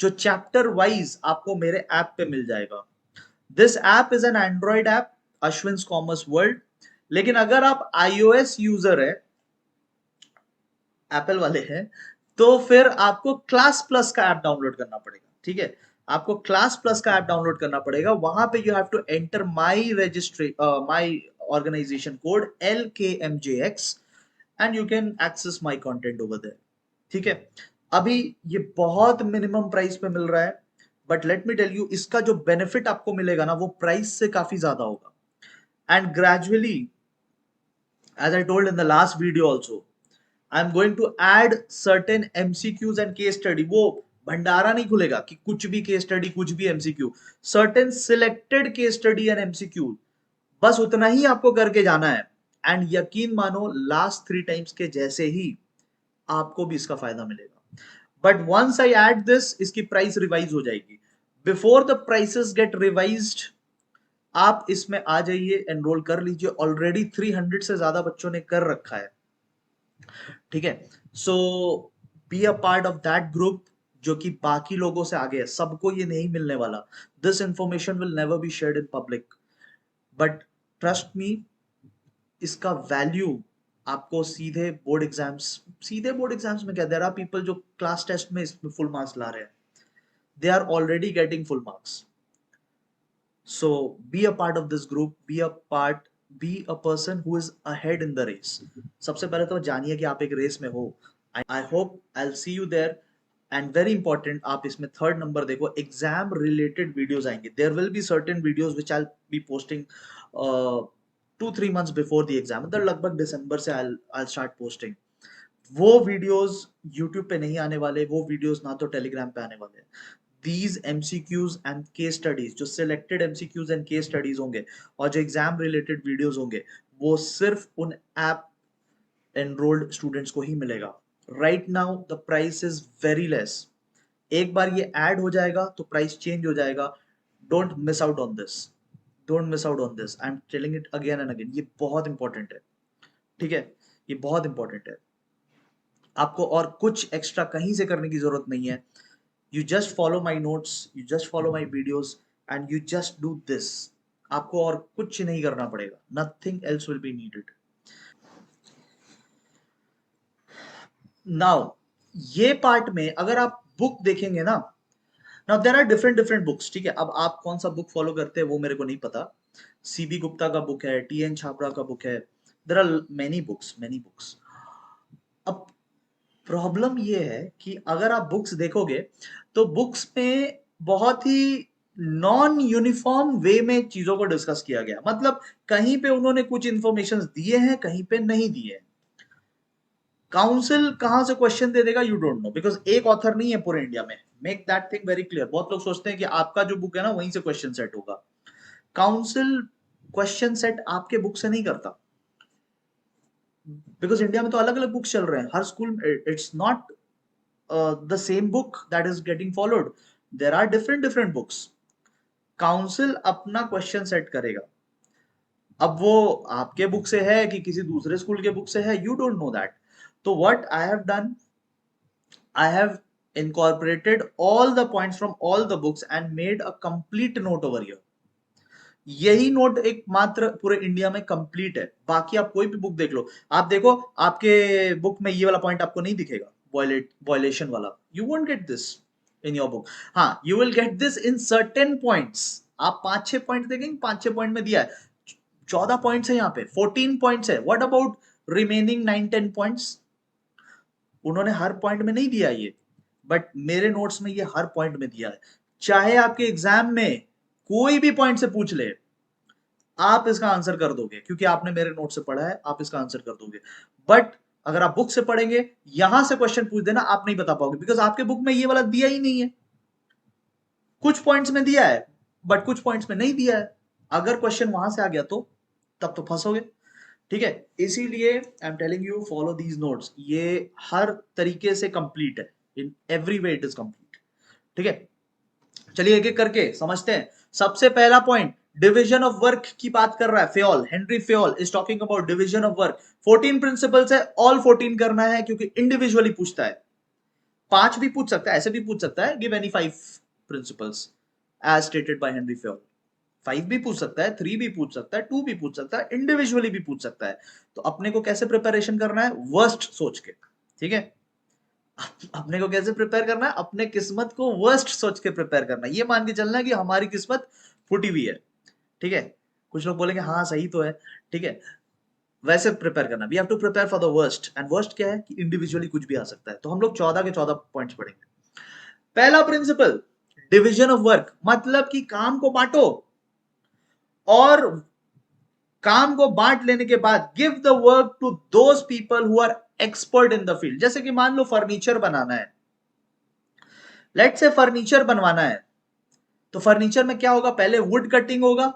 जो चैप्टर वाइज आपको मेरे ऐप पे मिल जाएगा। This app is an Android app, Ashwin's commerce world. लेकिन अगर आप iOS यूजर है, एप्पल वाले हैं, तो फिर आपको क्लास प्लस का ऐप डाउनलोड करना पड़ेगा। ठीक है, आपको क्लास प्लस का ऐप डाउनलोड करना पड़ेगा। वहां पे you have to enter my registry my organisation code LKMJX and you can access my content over there. ठीक है। अभी ये बहुत मिनिमम प्राइस पे मिल रहा है, but let me tell you इसका जो बेनिफिट आपको मिलेगा ना वो प्राइस से काफी ज्यादा होगा। And gradually, as I told in the last video also, I am going to add certain MCQs and case study. वो भंडारा नहीं खुलेगा कि कुछ भी केस स्टडी कुछ भी MCQ, certain selected case study and MCQ, बस उतना ही आपको करके जाना है। एंड यकीन मानो लास्ट 3 टाइम्स के जैसे ही आपको भी इसका फायदा मिलेगा। But once I add this, इसकी प्राइस रिवाइज हो जाएगी। Before the prices get revised आप इसमें आ जाइए, एनरोल कर लीजिए। ऑलरेडी 300 से ज्यादा बच्चों ने कर रखा है। ठीक है, so be a part of that group, जो कि बाकी लोगों से आगे है, सबको ये नहीं मिलने वाला। This information will never be shared in public, but trust me, इसका वैल्यू आपको सीधे बोर्ड एग्जाम्स में क्या, देयर आर पीपल जो क्लास टेस्ट में इसमें फुल मार्क्स ला रहे हैं, they are already getting full marks. So be a part of this group, be a person who is ahead in the race. सबसे पहले तो जानिए कि आप एक रेस में हो। I hope I'll see you there. And very important, आप इसमें थर्ड नंबर देखो, एग्जाम रिलेटेड वीडियोस आएंगे। There will be certain videos which I'll be posting 2-3 months before the exam, मतलब लगभग दिसंबर से I'll start posting। वो वीडियोस यूट्यूब पे नहीं आने वाले, वो वीडियोस ना तो टेलीग्राम पे आने वाले। These MCQs and case studies, जो selected MCQs and case studies होंगे और जो एग्जाम रिलेटेड वीडियोस होंगे, वो सिर्फ उन ऐप एनरोल्ड स्टूडेंट्स को ही मिलेगा। Right now the price is very less. एक बार ये ऐड हो जाएगा तो प्राइस चेंज हो जाएगा। Don't miss out on this, don't miss out on this, I am telling it again and again. ये बहुत इंपॉर्टेंट है, ठीक है, ये बहुत इंपॉर्टेंट है। आपको और कुछ एक्स्ट्रा कहीं से करने की जरूरत नहीं है। You just follow my notes, you just follow my videos, and you just do this. आपको और कुछ नहीं करना पड़ेगा, nothing else will be needed. Now ये पार्ट में अगर आप बुक देखेंगे ना, now there are different books, ठीक है। अब आप कौन सा बुक फॉलो करते हैं वो मेरे को नहीं पता। सीबी गुप्ता का बुक है, टीएन छापरा का बुक है, there are many books। अब प्रॉब्लम ये है कि अगर आप बुक्स देखोगे तो बुक्स में बहुत ही नॉन यूनिफॉर्म वे में चीजों को डिस्कस किया गया, मतलब कहीं पे उन्होंने कुछ इंफॉर्मेशन दिए हैं, कहीं पे नहीं दिए। काउंसिल कहां से क्वेश्चन दे देगा, यू डोंट नो, बिकॉज एक ऑथर नहीं है पूरे इंडिया में। Make that thing very clear. बहुत लोग सोचते हैं कि आपका जो बुक है ना वहीं से क्वेश्चन सेट होगा। काउंसिल क्वेश्चन सेट आपके बुक से नहीं करता, बिकॉज इंडिया में तो अलग अलग बुक्स चल रहे हैं हर school. It's not the same book that is getting followed, there are different books। Council अपना क्वेश्चन सेट करेगा। अब वो आपके बुक से है कि किसी दूसरे स्कूल के बुक से है, यू डोंट नो दैट। तो what I have done, I have incorporated all the points from all the books and made a complete note over here। यही नोट एक मात्र पूरे इंडिया में कंप्लीट है। बाकी आप कोई भी बुक देख लो, आप देखो आपके बुक में ये वाला पॉइंट आपको नहीं दिखेगा, वायलेशन वाला, you won't get this in your book. हाँ, you will get this in certain points. आप 5-6 पॉइंट देखेंगे, 5-6 पॉइंट में दिया है, 14 पॉइंट्स है, यहाँ पे 14 पॉइंट्स है। What about remaining 9-10 points? उन्होंने हर पॉइंट में नहीं दिया ये, बट मेरे नोट्स में ये हर पॉइंट में दिया है। चाहे आपके एग्जाम में कोई भी पॉइंट से पूछ ले, आप इसका आंसर कर दोगे, क्योंकि आपने मेरे नोट से पढ़ा है, आप इसका आंसर कर दोगे। बट अगर आप बुक से पढ़ेंगे, यहां से क्वेश्चन पूछ देना, आप नहीं बता पाओगे, बिकॉज आपके बुक में ये वाला दिया ही नहीं है। कुछ पॉइंट्स में दिया है बट कुछ पॉइंट्स में नहीं दिया है। अगर क्वेश्चन वहां से आ गया तो तब तो फंसोगे, ठीक है। इसीलिए I am telling you, follow these notes. ये हर तरीके से कंप्लीट है, in every way it is complete, ठीक है। चलिए एक एक करके समझते हैं। सबसे पहला पॉइंट, डिवीजन ऑफ वर्क की बात कर रहा है Fayol. Henry Fayol is talking about division of work. 14 principles है, ऑल 14 करना है, क्योंकि इंडिविजुअली पूछता है। 5 भी पूछ सकता है, ऐसे भी पूछ सकता है, give any 5 principles as stated by Henri Fayol. 5 भी पूछ सकता है, 3 भी पूछ सकता है, 2 भी पूछ सकता है, इंडिविजुअली भी पूछ सकता है। तो अपने को कैसे प्रिपरेशन करना है, वर्स्ट सोच के, ठीक है। अपने को कैसे प्रिपेयर करना है, अपने किस्मत को वर्स्ट सोच के प्रिपेयर करना है। ये मान के चलना है कि हमारी किस्मत फूटी हुई है, ठीक है। कुछ लोग बोलेंगे हाँ सही तो है, ठीक है, वैसे प्रिपेयर करना। We have to prepare for the worst, and worst क्या है कि इंडिविजुअली कुछ भी आ सकता है। तो हम लोग 14 के 14 पॉइंट्स पढ़ेंगे। पहला प्रिंसिपल, डिविजन ऑफ वर्क, मतलब कि काम को बांटो, और काम को बांट लेने के बाद give the work to those people who are expert in the field. जैसे कि मान लो फर्नीचर बनाना है, लेट से फर्नीचर बनवाना है, तो फर्नीचर में क्या होगा, पहले वुड कटिंग होगा,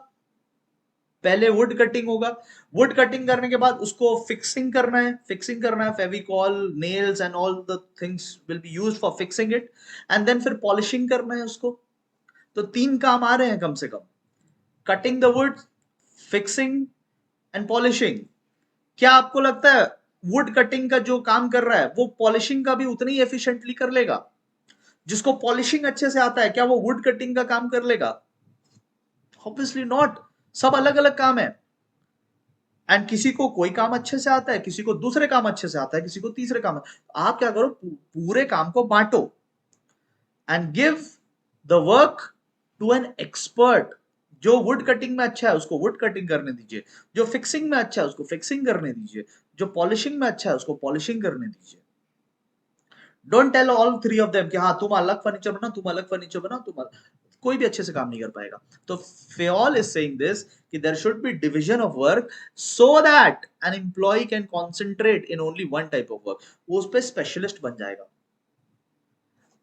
वुड कटिंग करने के बाद उसको फिक्सिंग करना है, Fevicol, nails and all the things will be used for fixing it, and then फिर पॉलिशिंग करना है उसको। तो 3 काम आ रहे हैं कम से कम, cutting the wood, fixing and polishing. क्या आपको लगता है वुड कटिंग का जो काम कर रहा है वो पॉलिशिंग का भी उतनी ही एफिशिएंटली कर लेगा? जिसको पॉलिशिंग अच्छे से आता है, क्या वो वुड कटिंग का काम कर लेगा? Obviously not. सब अलग अलग काम है। एंड किसी को कोई काम अच्छे से आता है, किसी को दूसरे काम अच्छे से आता है, किसी को तीसरे काम। आप क्या करो, पूरे काम को बांटो and give the work to an expert. जो वुड कटिंग में अच्छा है उसको वुड कटिंग करने दीजिए, जो फिक्सिंग में अच्छा है उसको फिक्सिंग करने दीजिए, जो पॉलिशिंग में अच्छा है उसको पॉलिशिंग करने दीजिए। Don't tell all three of them कि हाँ तुम अलग फर्नीचर बना, तुम अलग फर्नीचर बना, कोई भी अच्छे से काम नहीं कर पाएगा। तो Fayol is saying this कि there should be division of work so that an employee can concentrate in only one type of work, वो उस पे स्पेशलिस्ट बन जाएगा।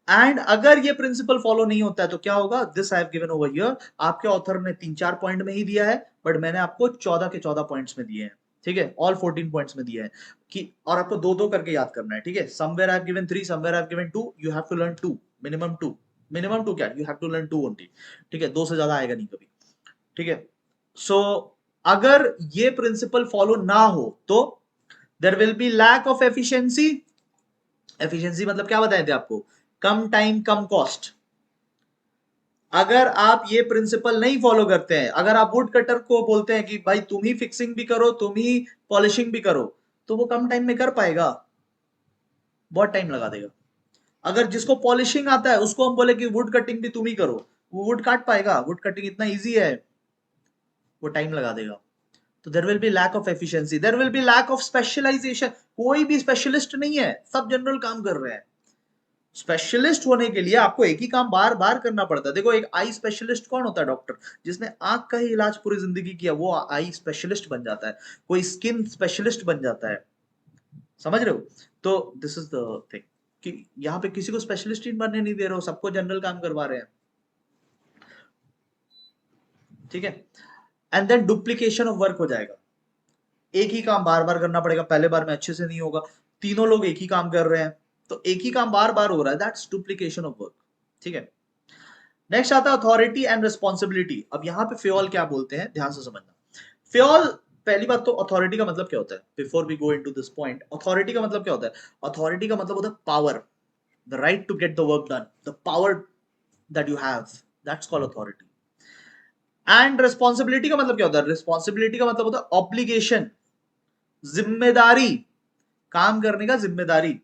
एंड अगर ये प्रिंसिपल फॉलो नहीं होता है तो क्या होगा? This I have given over here. आपके ऑथर ने 3-4 पॉइंट में ही दिया है, बट मैंने आपको 14 के 14 पॉइंट्स में दिए हैं, ठीक है, ऑल 14 पॉइंट्स में दिए हैं कि, और आपको दो दो करके याद करना है, ठीक है। Somewhere I have given 3, somewhere I have given 2, you have to learn 2, minimum 2, minimum 2 क्या, you have to learn 2 only, ठीक है, 2 से ज्यादा आएगा नहीं कभी, ठीक है। सो अगर ये प्रिंसिपल फॉलो ना हो तो there will be lack of efficiency. Efficiency मतलब क्या बताए थे आपको? कम टाइम कम कॉस्ट। अगर आप ये प्रिंसिपल नहीं फॉलो करते हैं, अगर आप वुड कटर को बोलते हैं कि भाई तुम ही फिक्सिंग भी करो, तुम ही पॉलिशिंग भी करो, तो वो कम टाइम में कर पाएगा? बहुत टाइम लगा देगा। अगर जिसको पॉलिशिंग आता है उसको हम बोले कि वुड कटिंग भी तुम ही करो, वो वुड काट पाएगा? वुड कटिंग इतना इजी है? वो टाइम लगा देगा। तो there will be lack of efficiency, there will be lack of specialisation. कोई भी स्पेशलिस्ट नहीं है, सब जनरल काम कर रहे हैं। स्पेशलिस्ट होने के लिए आपको एक ही काम बार बार करना पड़ता है। देखो, एक आई स्पेशलिस्ट कौन होता है? डॉक्टर जिसने आंख का ही इलाज पूरी जिंदगी किया, वो आई स्पेशलिस्ट बन जाता है। कोई स्किन स्पेशलिस्ट बन जाता है। समझ रहे हो? तो दिस इज द थिंग कि यहाँ पे किसी को स्पेशलिस्ट ही बनने नहीं दे रहे हो, सबको जनरल काम करवा रहे हैं, ठीक है। And then duplication of work हो जाएगा। एक ही काम बार बार करना पड़ेगा, पहले बार में अच्छे से नहीं होगा। तीनों लोग एक ही काम कर रहे हैं, तो एक ही काम बार बार हो रहा है, दैट्स डुप्लीकेशन ऑफ वर्क, ठीक है। नेक्स्ट आता है अथॉरिटी एंड रिस्पॉन्सिबिलिटी। अब यहाँ पे फ्योल क्या बोलते हैं, ध्यान से समझना। फ्योल, पहली बात तो अथॉरिटी का मतलब क्या होता है? Before we go into this point, authority का मतलब क्या होता है? अथॉरिटी का मतलब होता है power, the right to get the work done, the power that you have, that's called authority. And responsibility का मतलब क्या होता है? रिस्पॉन्सिबिलिटी का मतलब होता है ऑब्लिगेशन, जिम्मेदारी, काम करने का जिम्मेदारी।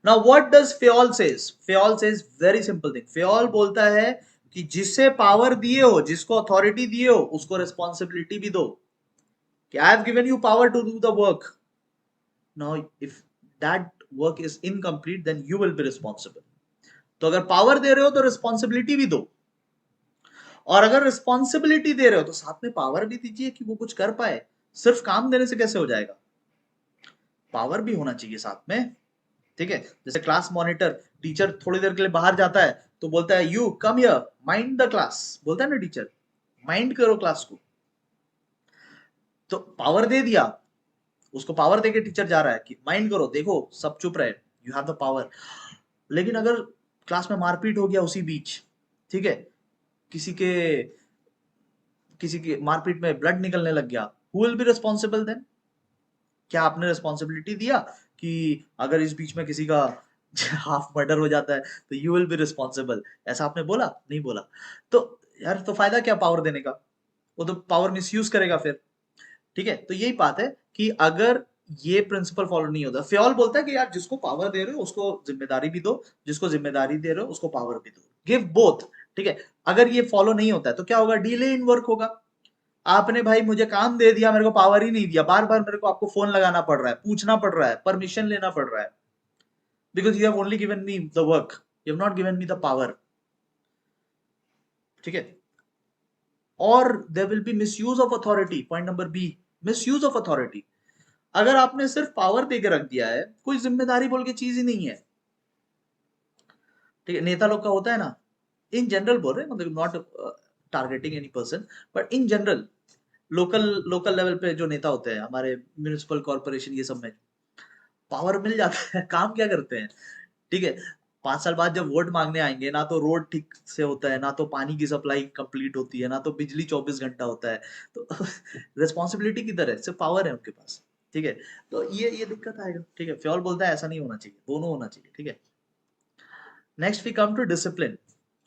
Now what does Fayol says? Fayol says very simple thing. Fayol बोलता है कि जिसे पावर दिए हो, जिसको अथॉरिटी दिए हो, उसको रिस्पॉन्सिबिलिटी भी दो। कि I have given you power to do the work. Now if that work is incomplete, then you will be responsible. तो अगर पावर दे रहे हो तो रिस्पॉन्सिबिलिटी भी दो, और अगर रिस्पॉन्सिबिलिटी दे रहे हो तो साथ में पावर भी दीजिए कि वो कुछ कर पाए। सिर्फ काम देने से कैसे हो जाएगा? पावर भी होना चाहिए साथ में, ठीक है। जैसे क्लास मॉनिटर, टीचर थोड़ी देर के लिए बाहर जाता है तो बोलता है you come here mind the class, बोलता है ना टीचर, माइंड करो क्लास को। तो पावर दे दिया, उसको पावर देके टीचर जा रहा है कि माइंड करो, देखो सब चुप रहे, यू हैव द पावर। लेकिन अगर क्लास में मारपीट हो गया उसी बीच, ठीक है, किसी के किसी की मारपीट में ब्लड निकलने लग गया, who will be responsible then? क्या आपने रिस्पॉन्सिबिलिटी दिया कि अगर इस बीच में किसी का हाफ मर्डर हो जाता है तो यू विल बी रिस्पॉन्सिबल? ऐसा आपने बोला? नहीं बोला। तो यार, तो फायदा क्या पावर देने का? वो तो पावर मिसयूज करेगा फिर, ठीक है। तो यही बात है कि अगर ये प्रिंसिपल फॉलो नहीं होता, फ्योल बोलता है कि यार जिसको पावर दे रहे हो उसको जिम्मेदारी भी दो, जिसको जिम्मेदारी दे रहे हो उसको पावर भी दो, गिव बोथ, ठीक है। अगर ये फॉलो नहीं होता है तो क्या होगा? डिले इन वर्क होगा। आपने भाई मुझे काम दे दिया, मेरे को पावर ही नहीं दिया, बार बार मेरे को आपको फोन लगाना पड़ रहा है, पूछना पड़ रहा है, परमिशन लेना पड़ रहा है, because you have only given me the work, you have not given me the power, ठीक है। और there will be misuse of authority, point number B, misuse of authority. अगर आपने सिर्फ पावर देके रख दिया है, कोई जिम्मेदारी बोल के चीज ही नहीं है, ठीक है। नेता लोग का होता है ना, इन जनरल बोल रहे हैं, मतलब not targeting any person, but in general local local level पे जो नेता होते हैं हमारे, म्यूनिसिपल कॉर्पोरेशन ये सब में, पावर मिल जाता है, काम क्या करते हैं, ठीक है। 5 साल बाद जब वोट मांगने आएंगे, ना तो रोड ठीक से होता है, ना तो पानी की सप्लाई कंप्लीट होती है, ना तो बिजली 24 घंटा होता है। तो रिस्पॉन्सिबिलिटी किधर है? सिर्फ पावर है उनके पास, ठीक है। तो ये दिक्कत आएगा, ठीक है। फ्योल बोलता है ऐसा नहीं होना चाहिए, दोनों होना चाहिए, ठीक है। Next we come to discipline.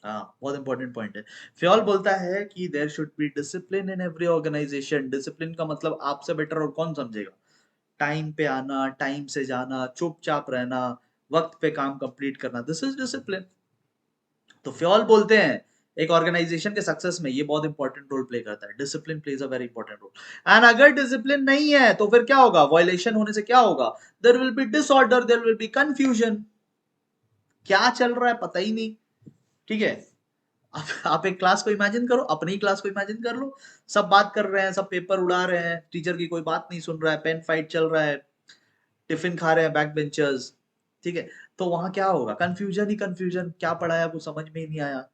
हाँ, बहुत इंपॉर्टेंट पॉइंट है। फ्योल बोलता है कि there should be discipline in every organisation. Discipline का मतलब आपसे बेटर और कौन समझेगा? टाइम पे आना, टाइम से जाना, चुपचाप रहना, वक्त पे काम कंप्लीट करना, दिस इज डिसिप्लिन। तो फ्योल बोलते हैं एक ऑर्गेनाइजेशन के सक्सेस में ये बहुत इंपॉर्टेंट रोल प्ले करता है। Discipline plays a very important role. And अगर डिसिप्लिन नहीं है तो फिर क्या होगा? वायलेशन होने से क्या होगा? There will be disorder, there will be confusion. क्या चल रहा है पता ही नहीं। ठीक है, आप एक क्लास को इमेजिन करो, अपनी क्लास को इमेजिन कर लो। सब बात कर रहे हैं, सब पेपर उड़ा रहे हैं, टीचर की कोई बात नहीं सुन रहा है, पेन फाइट चल रहा है, टिफिन खा रहे हैं बैक बेंचर्स। ठीक है, तो वहां क्या होगा? कंफ्यूजन ही कंफ्यूजन, क्या पढ़ाया कुछ समझ में ही नहीं आया।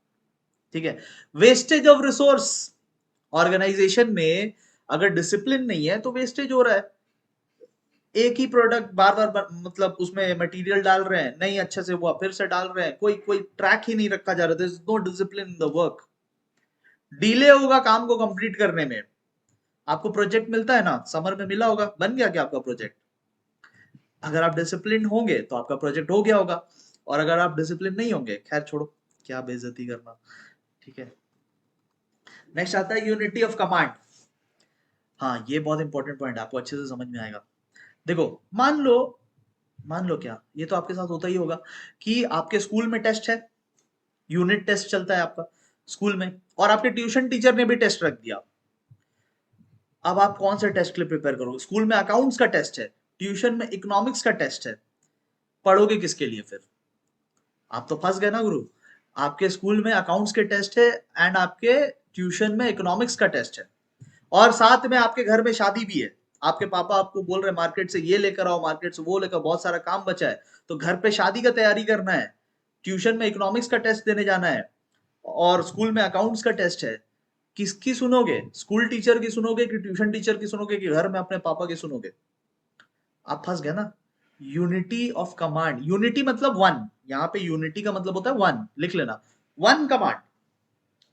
ठीक है, वेस्टेज ऑफ रिसोर्स। ऑर्गेनाइजेशन में अगर डिसिप्लिन नहीं है तो वेस्टेज हो रहा है। एक ही प्रोडक्ट बार बार मतलब उसमें मटेरियल डाल रहे हैं, नहीं अच्छे से हुआ फिर से डाल रहे हैं, कोई कोई ट्रैक ही नहीं रखा जा रहा। There is no discipline in the work. Delay होगा काम को कंप्लीट करने में। आपको प्रोजेक्ट मिलता है ना, समर में मिला होगा, बन गया क्या आपका प्रोजेक्ट? अगर आप डिसिप्लिन होंगे तो आपका प्रोजेक्ट हो गया होगा, और अगर आप डिसिप्लिन नहीं होंगे, खैर छोड़ो, क्या बेइज्जती करना। ठीक है, नेक्स्ट आता है यूनिटी ऑफ कमांड। हाँ, ये बहुत इंपॉर्टेंट पॉइंट है, आपको अच्छे से समझ में आएगा। देखो, मान लो क्या, ये तो आपके साथ होता ही होगा कि आपके स्कूल में टेस्ट है, यूनिट टेस्ट चलता है आपका स्कूल में, और आपके ट्यूशन टीचर ने भी टेस्ट रख दिया। अब आप कौन से टेस्ट के लिए प्रिपेयर करोगे? स्कूल में अकाउंट्स का टेस्ट है, ट्यूशन में इकोनॉमिक्स का टेस्ट है, पढ़ोगे किसके लिए फिर? आप तो फंस गए ना गुरु। आपके स्कूल में अकाउंट्स के टेस्ट है, एंड आपके ट्यूशन में इकोनॉमिक्स का टेस्ट है, और साथ में आपके घर में शादी भी है। आपके पापा आपको बोल रहे हैं मार्केट से ये लेकर आओ, मार्केट से वो लेकर, बहुत सारा काम बचा है, तो घर पे शादी का तैयारी करना है, ट्यूशन में इकोनॉमिक्स का टेस्ट देने जाना है, और स्कूल में अकाउंट्स का टेस्ट है। किसकी सुनोगे? स्कूल टीचर की सुनोगे कि ट्यूशन टीचर की सुनोगे कि घर में अपने पापा की सुनोगे? आप फंस गए ना। यूनिटी ऑफ कमांड, यूनिटी मतलब वन, यहाँ पे यूनिटी का मतलब होता है वन, लिख लेना, वन कमांड।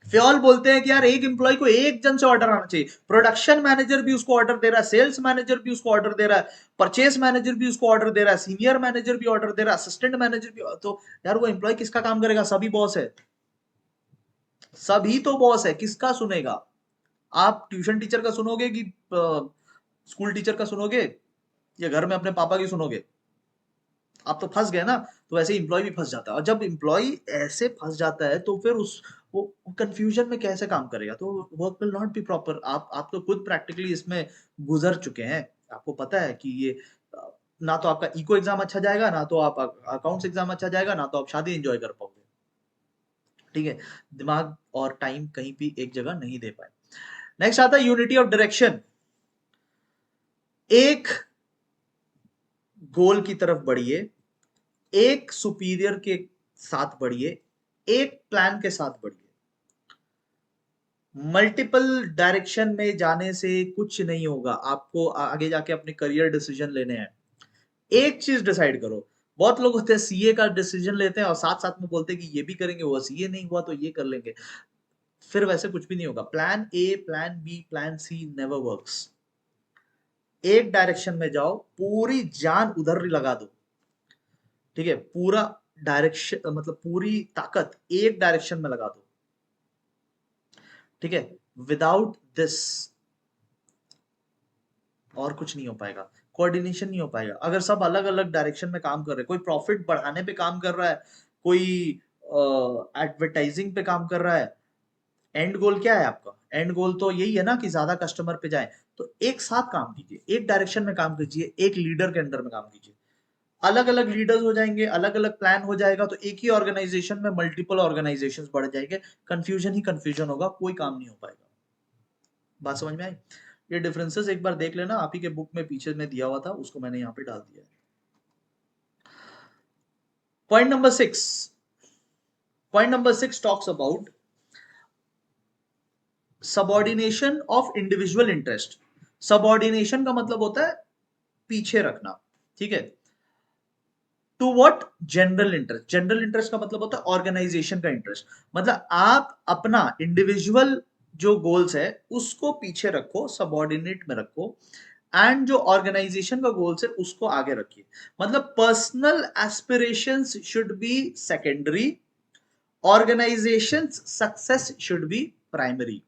फ्योल बोलते हैं कि यार एक एम्प्लॉय को एक जन से ऑर्डर आना चाहिए। प्रोडक्शन मैनेजर भी उसको ऑर्डर दे रहा है, सेल्स मैनेजर भी उसको ऑर्डर दे रहा है, परचेस मैनेजर भी उसको ऑर्डर दे रहा है, सीनियर मैनेजर भी ऑर्डर दे रहा है, असिस्टेंट मैनेजर भी। तो यार वो एम्प्लॉय किसका काम करेगा? सभी बॉस है, सभी तो बॉस है, किसका सुनेगा? आप ट्यूशन टीचर का सुनोगे कि स्कूल टीचर का सुनोगे, या घर में अपने पापा की सुनोगे? आप तो फंस गए ना। तो ऐसे एम्प्लॉय भी फंस जाता है, और जब एम्प्लॉय ऐसे फंस जाता है तो फिर उस वो कंफ्यूजन में कैसे काम करेगा? तो work will not B proper. आप तो खुद प्रैक्टिकली इसमें गुजर चुके हैं, आपको पता है कि ये ना तो आपका इको एग्जाम अच्छा जाएगा, ना तो आप अकाउंट्स एग्जाम अच्छा जाएगा, ना तो आप शादी एंजॉय कर पाओगे। ठीक है, दिमाग और टाइम कहीं भी एक जगह नहीं दे पाए। नेक्स्ट आता है यूनिटी ऑफ डायरेक्शन। एक गोल की तरफ बढ़िए, एक सुपीरियर के साथ बढ़िए, एक प्लान के साथ बढ़िए। मल्टीपल डायरेक्शन में जाने से कुछ नहीं होगा। आपको आगे जाके अपने करियर डिसीजन लेने हैं, एक चीज डिसाइड करो। बहुत लोग होते हैं सीए का डिसीजन लेते हैं और साथ साथ में बोलते हैं कि ये भी करेंगे, वो सीए नहीं हुआ तो ये कर लेंगे। फिर वैसे कुछ भी नहीं होगा। Plan A, plan B, plan C never works. एक डायरेक्शन में जाओ, पूरी जान उधर ही लगा दो। ठीक है, पूरा डायरेक्शन मतलब पूरी ताकत एक डायरेक्शन में लगा दो। ठीक है, विदाउट दिस और कुछ नहीं हो पाएगा, कोऑर्डिनेशन नहीं हो पाएगा। अगर सब अलग अलग डायरेक्शन में काम कर रहे हैं, कोई प्रॉफिट बढ़ाने पे काम कर रहा है, कोई एडवर्टाइजिंग पे काम कर रहा है, एंड गोल क्या है आपका? एंड गोल तो यही है ना कि ज्यादा कस्टमर पे जाए। तो एक साथ काम कीजिए, एक डायरेक्शन में काम कीजिए, एक लीडर के अंडर में काम कीजिए। अलग अलग लीडर्स हो जाएंगे, अलग अलग प्लान हो जाएगा, तो एक ही ऑर्गेनाइजेशन में मल्टीपल ऑर्गेनाइजेशंस बढ़ जाएंगे, कंफ्यूजन ही कंफ्यूजन होगा, कोई काम नहीं हो पाएगा। बात समझ में आई? ये डिफरेंसेस एक बार देख लेना, आप ही के बुक में पीछे में दिया हुआ था, उसको मैंने यहाँ पे डाल दिया है। Point number 6, point number 6 talks about subordination of individual interest. Subordination का मतलब होता है पीछे रखना। ठीक है, to what? General interest. General interest का मतलब होता है ऑर्गेनाइजेशन का इंटरेस्ट। मतलब आप अपना इंडिविजुअल जो गोल्स है उसको पीछे रखो, सबऑर्डिनेट में रखो, एंड जो ऑर्गेनाइजेशन का गोल्स है उसको आगे रखिए। मतलब personal aspirations should be secondary, organisation success should be primary.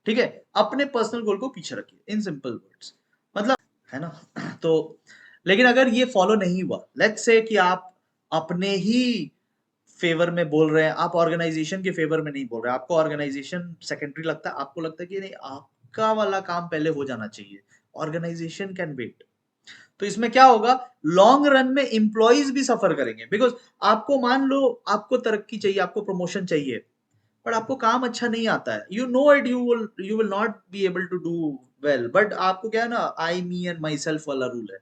ठीक है, अपने पर्सनल गोल को पीछे रखिए, इन सिंपल वर्ड्स, मतलब, है ना। तो लेकिन अगर ये फॉलो नहीं हुआ, लेट्स से कि आप अपने ही फेवर में बोल रहे हैं, आप ऑर्गेनाइजेशन के फेवर में नहीं बोल रहे, आपको ऑर्गेनाइजेशन सेकेंडरी लगता है, आपको लगता है कि नहीं आपका वाला काम पहले हो जाना चाहिए, ऑर्गेनाइजेशन कैन वेट। तो इसमें क्या होगा, लॉन्ग रन में इंप्लॉइज भी सफर करेंगे, बिकॉज आपको मान लो आपको तरक्की चाहिए, आपको प्रमोशन चाहिए, बट आपको काम अच्छा नहीं आता है, you know it, you will not be able to do well, but आपको क्या है ना, I me and myself वाला रूल है,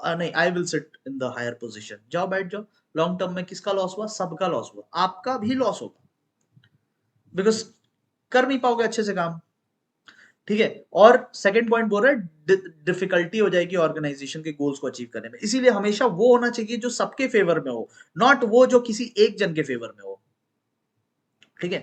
नहीं I will sit in the higher position, जाओ बैठ जाओ। लॉन्ग टर्म में किसका लॉस हुआ, सबका लॉस हुआ, आपका भी लॉस होगा, बिकॉज कर नहीं पाओगे अच्छे से काम। ठीक है, और सेकंड पॉइंट बोल रहा है डिफिकल्टी हो जाएगी ऑर्गेनाइजेशन के गोल्स को अचीव करने में, इसीलिए हमेशा वो होना चाहिए जो सबके फेवर में हो, नॉट वो जो किसी एक जन के फेवर में हो। ठीक है,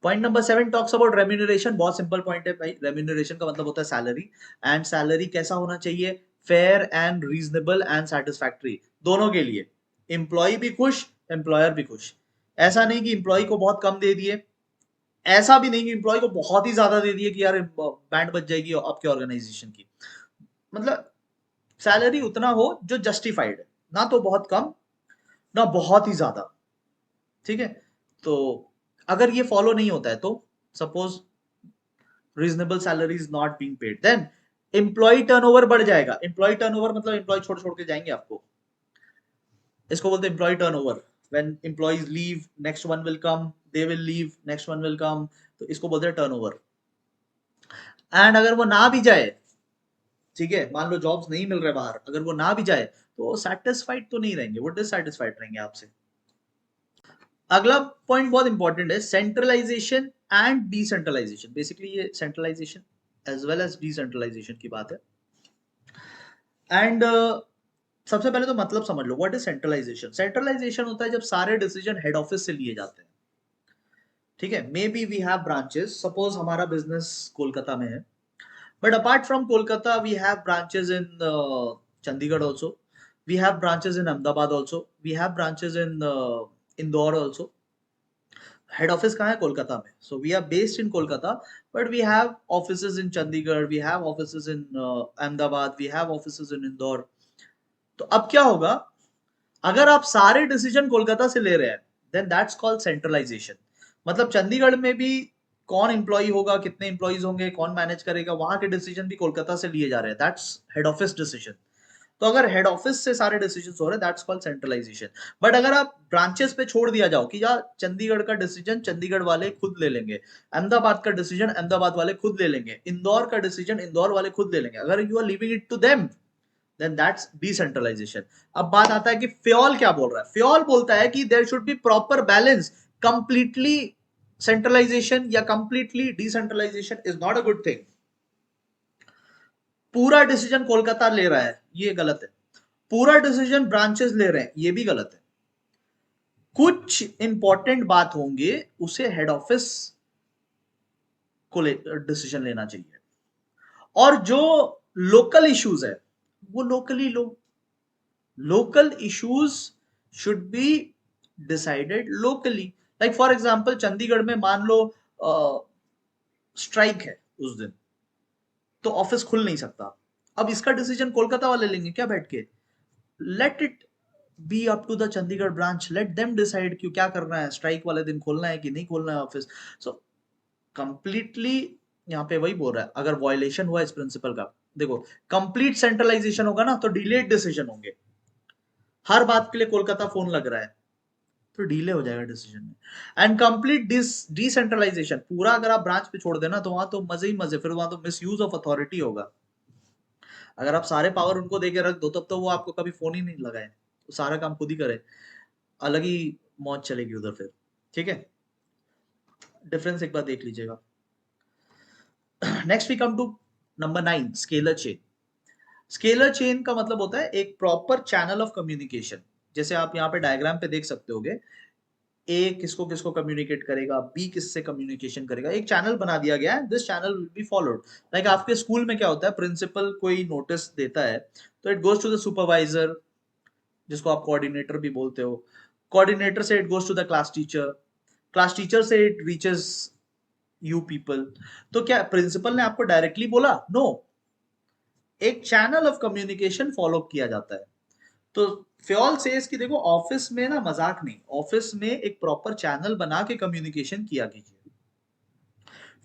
point number 7 talks about remuneration, बहुत सिंपल पॉइंट है भाई, रेम्यूनरेशन का मतलब होता है सैलरी, एंड सैलरी कैसा होना चाहिए, fair and reasonable and satisfactory, दोनों के लिए, एम्प्लॉय भी खुश, एम्प्लॉयर भी खुश। ऐसा नहीं कि एम्प्लॉय को बहुत कम दे दिए, ऐसा भी नहीं कि एम्प्लॉय को बहुत ही ज्यादा दे दिए कि यार बैंड बच जाएगी आपके ऑर्गेनाइजेशन की। मतलब सैलरी उतना हो जो जस्टिफाइड है, ना तो बहुत कम ना बहुत ही ज्यादा। ठीक है, तो अगर ये फॉलो नहीं होता है तो suppose reasonable salary is not being paid, then employee turnover बढ़ जाएगा। एम्प्लॉय टर्नओवर मतलब एम्प्लॉय छोड़ छोड़ के जाएंगे आपको, इसको बोलते हैं employee turnover. When employees leave next one will come, they will leave next one will come, तो इसको बोलते हैं टर्नओवर। एंड अगर वो ना भी जाए, ठीक है, मान लो जॉब्स नहीं मिल रहे बाहर, अगर वो ना भी जाए तो सेटिस्फाइड तो नहीं रहेंगे, वो डिससेटिस्फाइड रहेंगे आपसे। अगला पॉइंट बहुत इंपॉर्टेंट है, सेंट्रलाइजेशन एंड डिसेंट्रलाइजेशन। बेसिकली ये centralisation as well as decentralisation की बात है। एंड सबसे पहले तो मतलब समझ लो, व्हाट इज सेंट्रलाइजेशन। सेंट्रलाइजेशन होता है जब सारे डिसीजन हेड ऑफिस से लिए जाते हैं। ठीक है, maybe we have branches, suppose हमारा बिजनेस कोलकाता में है, but apart from Kolkata, we have branches in Chandigarh also. We have branches in Ahmedabad also. We have branches in Indore also. Head office कहाँ है, कोलकाता में. So we are based in Kolkata, but we have offices in Chandigarh. We have offices in Ahmedabad. We have offices in Indore. तो अब क्या होगा, अगर आप सारे डिसीजन कोलकाता से ले रहे हैं, देन दैट्स कॉल्ड सेंट्रलाइजेशन। मतलब चंडीगढ़ में भी कौन एम्प्लॉय होगा, कितने एम्प्लॉयज होंगे, कौन मैनेज करेगा, वहां के डिसीजन भी कोलकाता से लिए जा रहे हैं, दैट्स हेड ऑफिस डिसीजन। तो अगर हेड ऑफिस से सारे डिसीजन हो रहे हैं, दैट्स कॉल्ड सेंट्रलाइजेशन। बट अगर आप ब्रांचेस पे छोड़ दिया जाओ कि यार चंडीगढ़ का डिसीजन चंडीगढ़ वाले खुद ले लेंगे, अहमदाबाद का डिसीजन अहमदाबाद वाले खुद ले लेंगे, इंदौर का डिसीजन इंदौर वाले खुद ले लेंगे, अगर you are leaving it to them, then that's decentralization। अब बात आता है कि फ्योल क्या बोल रहा है। फ्योल बोलता है कि there should be proper balance, completely centralization या completely decentralization is not a good thing। पूरा डिसीजन कोलकाता ले रहा है, ये गलत है, पूरा डिसीजन ब्रांचेस ले रहे हैं, ये भी गलत है। कुछ इंपॉर्टेंट बात होंगे उसे हेड ऑफिस को डिसीजन लेना चाहिए, और जो लोकल इश्यूज है वो locally low. local issues should be decided locally। like for example Chandigarh में मान लो स्ट्राइक है उस दिन, तो ऑफिस खुल नहीं सकता, अब इसका डिसीजन कोलकाता वाले लेंगे क्या बैठ के, let it be up to the Chandigarh branch, let them decide क्यों क्या करना है, स्ट्राइक वाले दिन खोलना है कि नहीं खोलना है ऑफिस। सो कंप्लीटली यहाँ पे वही बोल रहा है, अगर वायलेशन हुआ इस प्रिंसिपल का, देखो कंप्लीट सेंट्रलाइजेशन होगा ना तो डिलेड डिसीजन होंगे, हर बात के लिए कोलकाता फोन लग रहा है तो डिले हो जाएगा डिसीजन में। एंड कंप्लीट डिसेंट्रलाइजेशन, पूरा अगर आप ब्रांच पे छोड़ देना तो वहां तो मजे ही मजे, फिर वहां तो मिसयूज ऑफ अथॉरिटी होगा। अगर आप सारे पावर उनको देके रख दो तब तो वो आपको कभी फोन ही नहीं लगाए, तो सारा काम खुद ही करे, अलग ही मौज चलेगी उधर फिर। ठीक है, डिफरेंस एक बार देख लीजिएगा। Next we come to number 9, scalar chain. Scalar chain का मतलब होता है एक प्रॉपर चैनल ऑफ कम्युनिकेशन, जैसे आप यहाँ पे डायग्राम पे देख सकते होगे, ए किसको किसको कम्युनिकेट करेगा, बी किससे कम्युनिकेशन करेगा, एक चैनल बना दिया गया है, this channel will be followed. Like आपके स्कूल में क्या होता है, प्रिंसिपल कोई नोटिस देता है तो it goes to the supervisor, जिसको आप कोऑर्डिनेटर भी बोलते हो, कोऑर्डिनेटर से it goes to the class teacher, class teacher से इट रीचेस यू पीपल। तो क्या प्रिंसिपल ने आपको डायरेक्टली बोला? नो, एक चैनल ऑफ कम्युनिकेशन फॉलो किया जाता है। तो फ्योल सेज कि देखो ऑफिस में ना मजाक नहीं, ऑफिस में एक प्रॉपर चैनल बना के कम्युनिकेशन किया कीजिए,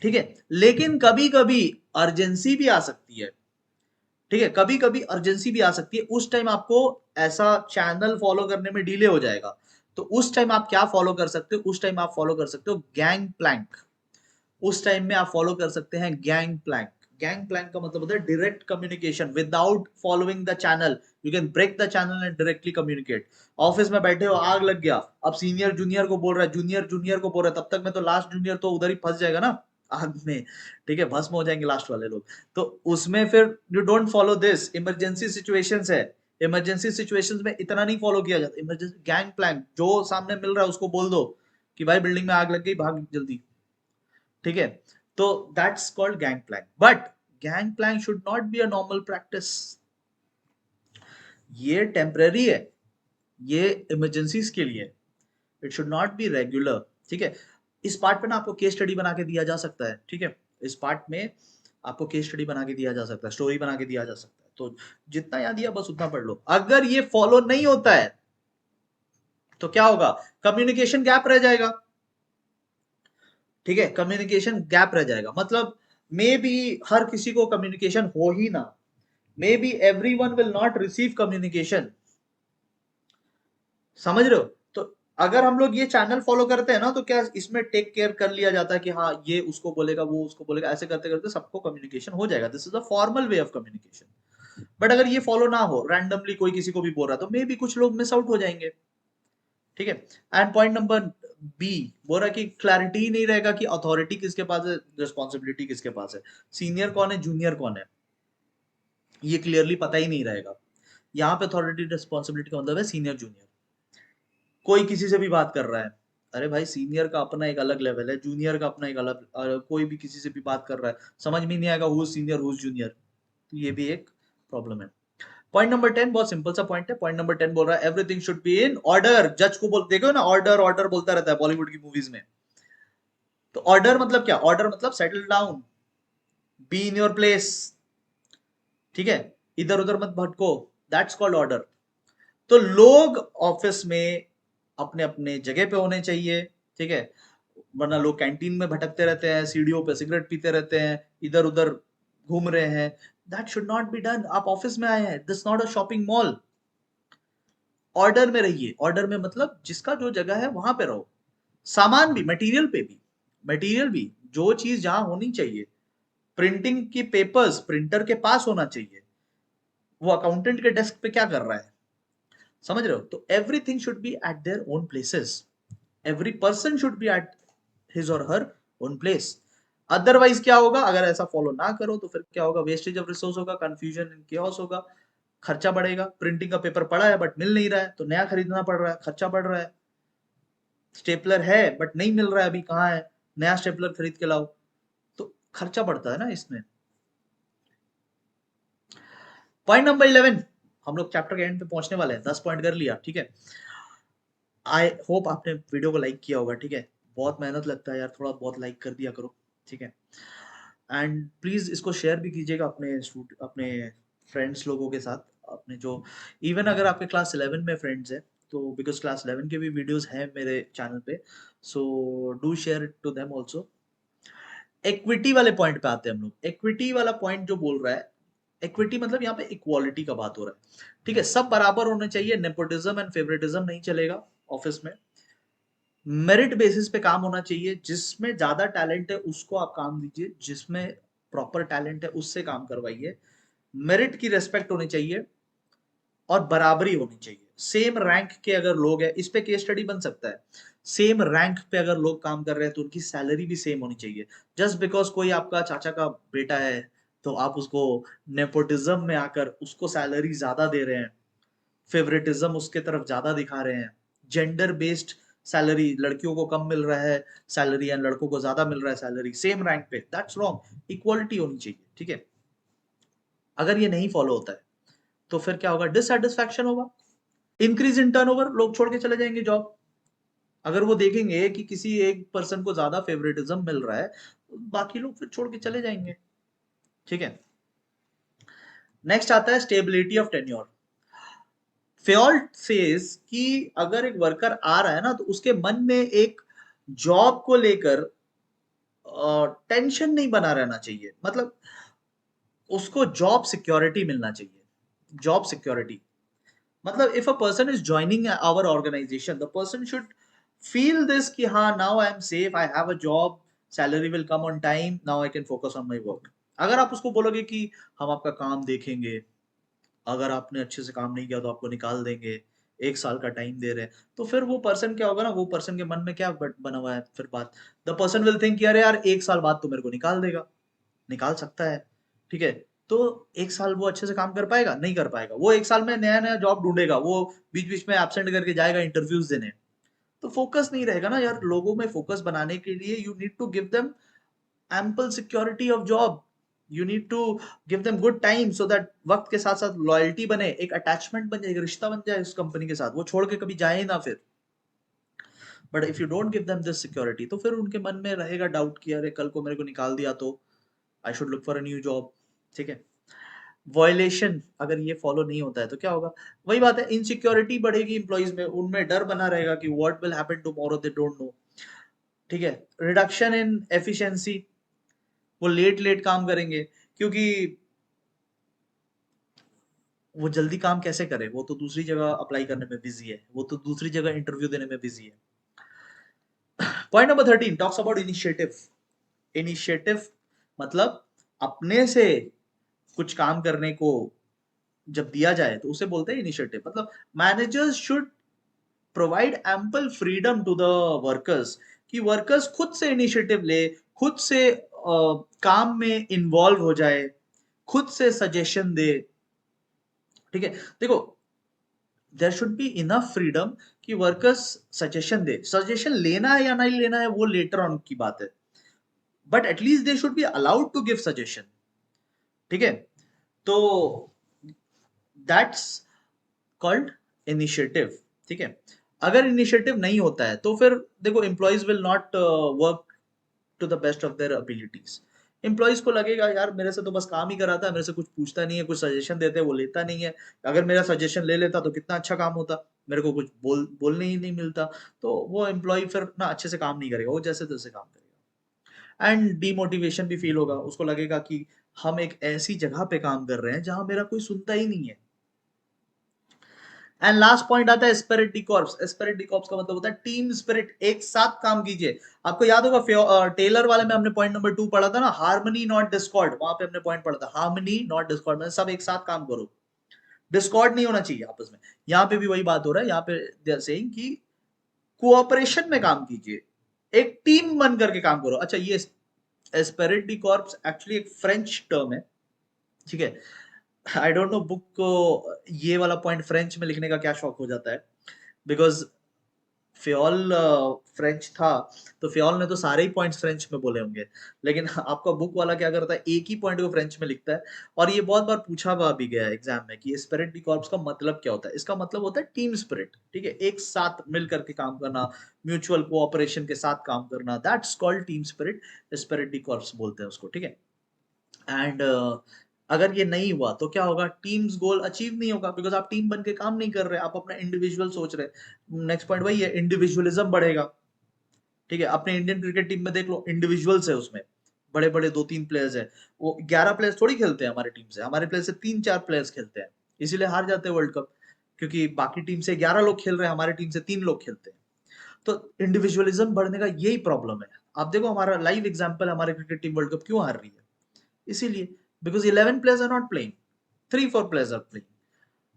ठीक है। लेकिन कभी कभी अर्जेंसी भी आ सकती है, ठीक है, कभी कभी अर्जेंसी भी आ सकती है, उस टाइम आपको ऐसा चैनल फॉलो करने में डिले हो जाएगा। तो उस टाइम आप क्या फॉलो कर सकते हो, उस टाइम आप फॉलो कर सकते हो गैंग प्लैंक। उस टाइम में आप फॉलो कर सकते हैं गैंग प्लैंक। गैंग प्लैंक का मतलब होता है direct communication without following the channel. You can break the channel and directly communicate. Office में बैठे हो, आग लग गया, अब सीनियर जूनियर को बोल रहा है, जूनियर जूनियर को बोल रहा है, तब तक में तो लास्ट जूनियर तो उधर ही फंस जाएगा ना आग में, ठीक है, भस्म हो जाएंगे लास्ट वाले लोग। तो उसमें फिर you don't follow this, emergency situations है, इमरजेंसी सिचुएशंस में इतना नहीं फॉलो किया जाता। इमरजेंसी गैंग प्लैंक, जो सामने मिल रहा है उसको बोल दो कि भाई बिल्डिंग में आग लग गई, भाग जल्दी, ठीक है। तो that's called gang plank, but gang plank should not be a normal practice. ये टेम्पररी है, ये इमरजेंसीज के लिए, it should not be regular, ठीक है। इस पार्ट पे ना आपको केस स्टडी बना के दिया जा सकता है, ठीक है, इस पार्ट में आपको केस स्टडी बना के दिया जा सकता है, स्टोरी बना के दिया जा सकता है। तो जितना याद दिया बस उतना पढ़ लो। अगर ये फॉलो नहीं होता है तो क्या होगा, कम्युनिकेशन गैप रह जाएगा, ठीक है, कम्युनिकेशन गैप रह जाएगा। मतलब मे बी हर किसी को कम्युनिकेशन हो ही ना, may be everyone will not receive communication, समझ रहे हो। तो अगर हम लोग ये चैनल फॉलो करते हैं ना, तो क्या इसमें टेक केयर कर लिया जाता है कि हाँ ये उसको बोलेगा, वो उसको बोलेगा, ऐसे करते करते सबको कम्युनिकेशन हो जाएगा, this is a formal way of communication. But अगर ये फॉलो ना हो, रैंडमली कोई किसी को भी बोल रहा है, तो मे बी कुछ लोग मिस आउट हो जाएंगे, ठीक है। एंड पॉइंट नंबर बी बोल रहा है कि क्लैरिटी ही नहीं रहेगा कि अथॉरिटी किसके पास है, रिस्पॉन्सिबिलिटी किसके पास है, सीनियर कौन है, जूनियर कौन है, ये क्लियरली पता ही नहीं रहेगा। यहाँ पे अथॉरिटी रिस्पॉन्सिबिलिटी का मतलब है सीनियर जूनियर। कोई किसी से भी बात कर रहा है, अरे भाई सीनियर का अपना एक अलग लेवल है, जूनियर का अपना एक अलग, कोई भी किसी से भी बात कर रहा है, समझ में नहीं आएगा हु सीनियर हु जूनियर, तो ये भी एक प्रॉब्लम है। पॉइंट नंबर 10 बहुत सिंपल सा पॉइंट है। पॉइंट नंबर 10 बोल रहा है everything should be in order. जज को बोल, देखो ना, ऑर्डर ऑर्डर बोलता रहता है बॉलीवुड की मूवीज में। तो ऑर्डर मतलब क्या, ऑर्डर मतलब settle down, be in your place, ठीक है, इधर उधर मत भटको, दैट्स कॉल्ड ऑर्डर। तो लोग ऑफिस में अपने अपने जगह पे होने चाहिए, ठीक है, वरना लोग कैंटीन में भटकते रहते हैं, सीढ़ियों पे सिगरेट पीते रहते हैं, इधर उधर घूम रहे हैं, that should not be done. आप ऑफिस में आए हैं, this not a shopping mall. Order में रहिए, ऑर्डर में मतलब जिसका जो जगह है वहां पे रहो। सामान भी, मटेरियल पे भी, मटेरियल भी, जो चीज जहां होनी चाहिए, प्रिंटिंग की पेपर्स प्रिंटर के पास होना चाहिए, वो अकाउंटेंट के डेस्क पे क्या कर रहा है, समझ रहे हो। तो everything should be eight their own places, every person should be at his और हर ओन प्लेस। अदरवाइज क्या होगा, अगर ऐसा फॉलो ना करो तो फिर क्या होगा, वेस्टेज ऑफ रिसोर्स होगा, कंफ्यूजन एंड केओस होगा, खर्चा बढ़ेगा। प्रिंटिंग का पेपर पड़ा है बट मिल नहीं रहा है, तो नया खरीदना पड़ रहा है, खर्चा बढ़ रहा है। स्टेपलर है बट नहीं मिल रहा है, अभी कहाँ है, नया स्टेपलर खरीद के लाओ, तो खर्चा बढ़ता है ना इसमें। पॉइंट नंबर 11, हम लोग चैप्टर के एंड पे पहुंचने वाले हैं, 10 पॉइंट कर लिया, ठीक है। आई होप आपने वीडियो को लाइक किया होगा, ठीक है, बहुत मेहनत लगता है यार, थोड़ा बहुत लाइक कर दिया करो, ठीक है। एंड प्लीज इसको शेयर भी कीजिएगा अपने फ्रेंड्स लोगों के साथ, अपने जो, इवन अगर आपके क्लास 11 में फ्रेंड्स है, तो बिकॉज क्लास 11 के भी वीडियोस हैं मेरे चैनल पे, so do share it to them also. Equity वाले पॉइंट पे आते हैं हम लोग। इक्विटी वाला पॉइंट जो बोल रहा है, इक्विटी मतलब यहाँ पे इक्वालिटी का बात हो रहा है, ठीक है, सब बराबर होने चाहिए, नेपोटिज्म एंड फेवरेटिज्म नहीं चलेगा ऑफिस में। मेरिट बेसिस पे काम होना चाहिए, जिसमें ज्यादा टैलेंट है उसको आप काम दीजिए, जिसमें प्रॉपर टैलेंट है उससे काम करवाइए। मेरिट की रेस्पेक्ट होनी चाहिए और बराबरी होनी चाहिए। सेम रैंक के अगर लोग हैं, इस पे केस स्टडी बन सकता है, सेम रैंक पे अगर लोग काम कर रहे हैं तो उनकी सैलरी भी सेम होनी चाहिए। जस्ट बिकॉज कोई आपका चाचा का बेटा है तो आप उसको नेपोटिज्म में आकर उसको सैलरी ज्यादा दे रहे हैं, फेवरेटिज्म उसके तरफ ज्यादा दिखा रहे हैं, जेंडर बेस्ड सैलरी लड़कियों को कम मिल रहा है सैलरी एंड लड़कों को ज्यादा मिल रहा है सैलरी सेम रैंक पे, दैट्स रॉन्ग। इक्वालिटी होनी चाहिए, ठीक है। अगर ये नहीं फॉलो होता है तो फिर क्या होगा, डिससेटिस्फैक्शन होगा, इंक्रीज इन टर्नओवर, लोग छोड़ के चले जाएंगे जॉब। अगर वो देखेंगे कि किसी एक पर्सन को ज्यादा फेवरेटिज्म मिल रहा है, बाकी लोग फिर छोड़ के चले जाएंगे, ठीक है। नेक्स्ट आता है stability of tenure. Fayol says कि अगर एक वर्कर आ रहा है ना, तो उसके मन में एक जॉब को लेकर टेंशन नहीं बना रहना चाहिए, मतलब उसको जॉब सिक्योरिटी मिलना चाहिए। जॉब सिक्योरिटी मतलब if a person is joining our organisation, the person should feel this कि हाँ, now I am safe, I have a job, salary will come on time, now I can focus on my work. अगर आप उसको बोलोगे कि हम आपका काम देखेंगे, अगर आपने अच्छे से काम नहीं किया तो आपको निकाल देंगे, 1 साल का टाइम दे रहे हैं, तो फिर वो पर्सन क्या होगा ना, वो पर्सन के मन में क्या बना हुआ है फिर बात, द पर्सन विल थिंक अरे यार 1 साल बाद तो मेरे को निकाल देगा, निकाल सकता है, ठीक है। तो 1 साल वो अच्छे से काम कर पाएगा, नहीं कर पाएगा। वो 1 साल में नया नया जॉब ढूंढेगा, वो बीच बीच में एब्सेंट करके जाएगा इंटरव्यूज देने, तो फोकस नहीं रहेगा ना यार। लोगों में फोकस बनाने के लिए you need to give them ample security of job, you need to give them good time so that वक्त के साथ साथ लॉयल्टी बने, एक अटैचमेंट बन जाए, एक रिश्ता बन जाए उस कंपनी के साथ, वो छोड़ के कभी जाए ना फिर। But if you don't give them this security, तो फिर उनके मन में रहेगा डाउट कि अरे कल को मेरे को निकाल दिया तो I should look for a new job, ठीक है। वॉयलेशन अगर ये फॉलो नहीं होता है तो क्या होगा, वही बात है, इनसिक्योरिटी बढ़ेगी एम्प्लॉइज में, उनमें डर बना रहेगा कि what will happen tomorrow, they don't know, ठीक है। रिडक्शन इन एफिशिएंसी, वो लेट लेट काम करेंगे, क्योंकि वो जल्दी काम कैसे करे, वो तो दूसरी जगह अप्लाई करने में बिजी है, वो तो दूसरी जगह इंटरव्यू देने में बिजी है। Point number 13 talks about initiative. Initiative मतलब अपने से कुछ काम करने को जब दिया जाए तो उसे बोलते हैं इनिशिएटिव। मतलब managers should provide ample freedom to the workers, कि वर्कर्स खुद से इनिशिएटिव ले, खुद से काम में इन्वॉल्व हो जाए, खुद से सजेशन दे, ठीक है। देखो, there should be enough freedom कि वर्कर्स सजेशन दे, सजेशन लेना है या नहीं लेना है वो लेटर ऑन की बात है, but at least they should be allowed to give suggestion, ठीक है। तो दैट्स कॉल्ड इनिशिएटिव, ठीक है। अगर इनिशिएटिव नहीं होता है तो फिर देखो, employees will not work to the best of their abilities. Employees को लगेगा यार मेरे से तो बस काम ही कराता है, मेरे से कुछ पूछता नहीं है, कुछ सजेशन देते हैं वो लेता नहीं है, अगर मेरा सजेशन ले लेता तो कितना अच्छा काम होता, मेरे को कुछ बोलने ही नहीं मिलता। तो वो एम्प्लॉय फिर ना अच्छे से काम नहीं करेगा, वो जैसे तैसे काम करेगा, एंड डीमोटिवेशन भी फील होगा, उसको लगेगा कि हम एक ऐसी जगह पे काम कर रहे हैं जहां मेरा कोई सुनता ही नहीं है। एंड लास्ट पॉइंट आता है spirit D corps. Spirit D corps का मतलब होता है टीम स्पिरिट, एक साथ काम कीजिए। आपको याद होगा टेलर वाले में हमने पॉइंट नंबर 2 पढ़ा था ना, हार्मनी नॉट डिस्कॉर्ड, वहां पे हमने पॉइंट पढ़ा था हार्मनी नॉट डिस्कॉर्ड, मतलब सब एक साथ काम करो, डिस्कॉर्ड नहीं होना चाहिए आपस में। यहाँ पे भी वही बात हो रहा है, यहाँ पे दे आर सेइंग कि कोऑपरेशन में काम कीजिए, एक टीम बन करके काम करो। अच्छा, ये स्पिरिट डी कॉर्प्स एक्चुअली एक फ्रेंच टर्म है, ठीक है। आई डोंट नो बुक को ये वाला पॉइंट फ्रेंच में लिखने का क्या शौक हो जाता है, बिकॉज फ्योल फ्रेंच था, तो फ्योल ने तो सारे ही पॉइंट्स फ्रेंच में बोले होंगे, लेकिन आपका बुक वाला क्या करता है, एक ही पॉइंट को फ्रेंच में लिखता है। और ये बहुत बार पूछा हुआ भी गया है एग्जाम में कि स्पिरिट डी कॉर्प्स का मतलब क्या होता है। इसका मतलब होता है टीम स्पिरिट, ठीक है, एक साथ मिल करके काम करना, म्यूचुअल कोऑपरेशन के साथ काम करना, that's called team spirit, spirit D corps बोलते हैं उसको, ठीक है। एंड अगर ये नहीं हुआ तो क्या होगा, टीम्स गोल अचीव नहीं होगा, बिकॉज आप टीम बन के काम नहीं कर रहे, आप अपना इंडिविजुअल सोच रहे। नेक्स्ट पॉइंट वही है, इंडिविजुअलिज्म बढ़ेगा, ठीक है। अपने इंडियन क्रिकेट टीम में देख लो, इंडिविजुअल्स है उसमें, बड़े बड़े 2-3 प्लेयर्स है, वो 11 प्लेयर्स थोड़ी खेलते हैं हमारी टीम से, हमारे प्लेयर से 3-4 प्लेयर्स खेलते हैं, इसीलिए हार जाते हैं वर्ल्ड कप, क्योंकि बाकी टीम से 11 लोग खेल रहे हैं, हमारी टीम से 3 लोग खेलते हैं। तो इंडिविजुअलिज्म बढ़ने का यही प्रॉब्लम है। आप देखो हमारा लाइव एग्जांपल, हमारी क्रिकेट टीम वर्ल्ड कप क्यों हार रही है, इसीलिए, because 11 players are not playing, 3-4 players are playing.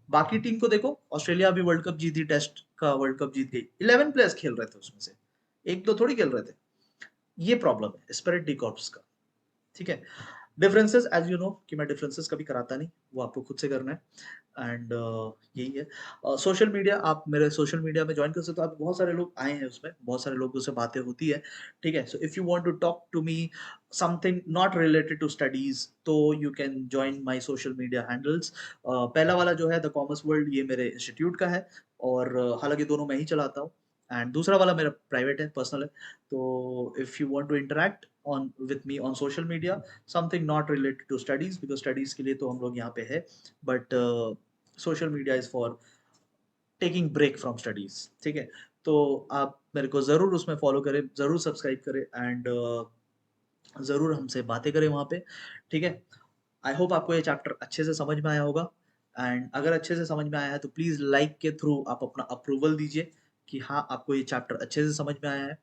बाकी टीम को देखो, ऑस्ट्रेलिया अभी वर्ल्ड कप जीती, टेस्ट का वर्ल्ड कप जीत गई, 11 प्लेयर्स खेल रहे थे उसमें से, एक दो थोड़ी खेल रहे थे। ये प्रॉब्लम है स्पिरिट डी कॉर्प्स का, ठीक है। डिफरेंसेस एज यू नो कि मैं डिफरेंसेस कभी कराता नहीं, वो आपको खुद से करना है। एंड यही है। सोशल मीडिया आप मेरे सोशल मीडिया में जॉइन कर सकते हो। आप बहुत सारे लोग आए हैं उसमें, बहुत सारे लोगों से बातें होती है, ठीक है? So if you want to talk to me something not related to studies, तो you can join my social media handles. पहला वाला जो है द कॉमर्स वर्ल्ड, ये मेरे इंस्टीट्यूट का है और हालाँकि दोनों मैं ही चलाता हूँ, एंड दूसरा वाला मेरा प्राइवेट है, पर्सनल है। तो if you want to interact on with me on social media, something not related to studies, because studies के लिए तो हम लोग यहाँ पे है, but social media is for taking break from studies, ठीक है? तो आप मेरे को ज़रूर उसमें फ़ॉलो करें, ज़रूर सब्सक्राइब करें, एंड ज़रूर हमसे बातें करें वहाँ पे, ठीक है? आई होप आपको ये चैप्टर अच्छे से समझ में आया होगा, एंड अगर अच्छे से समझ में आया है तो प्लीज़ लाइक के थ्रू आप अपना अप्रूवल दीजिए कि हाँ, आपको ये चैप्टर अच्छे से समझ में आया है।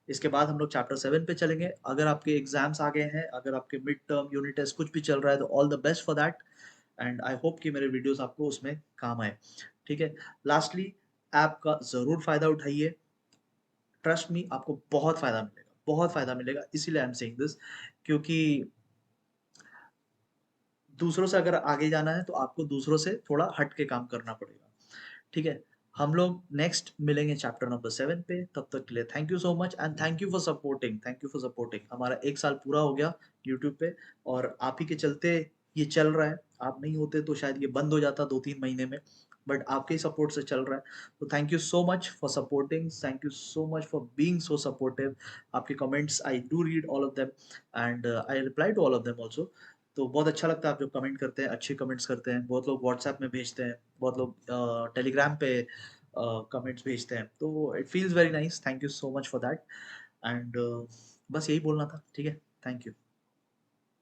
इसके बाद हम लोग चैप्टर 7 पे चलेंगे। अगर आपके एग्ज़ाम्स आ गए हैं, अगर आपके मिड टर्म, यूनिट टेस्ट कुछ भी चल रहा है, तो all the best for that, and I hope कि मेरे वीडियोज़ आपको उसमें काम आए, ठीक है? लास्टली, ऐप का ज़रूर फ़ायदा उठाइए। ट्रस्ट मी, आपको बहुत फ़ायदा मिलेगा, इसीलिए आई एम सेइंग दिस, क्योंकि दूसरों से अगर आगे जाना है तो आपको दूसरों से थोड़ा हट के काम करना पड़ेगा, ठीक है? हम लोग नेक्स्ट मिलेंगे चैप्टर नंबर 7 पे, तब तक के लिए thank you so much, and thank you for supporting. हमारा 1 साल पूरा हो गया यूट्यूब पे, और आप ही के चलते ये चल रहा है। आप नहीं होते तो शायद ये बंद हो जाता 2-3 महीने में, बट आपके ही सपोर्ट से चल रहा है। तो thank you so much for supporting, thank you so much for being so supportive. आपके comments I do read all of them, and I reply to all of them also. तो बहुत अच्छा लगता है आप जब कमेंट करते हैं, अच्छे कमेंट्स करते हैं। बहुत लोग व्हाट्सएप में भेजते हैं, बहुत लोग टेलीग्राम पे कमेंट्स भेजते हैं। तो it feels very nice, thank you so much for that, and बस यही बोलना था, ठीक है? Thank you.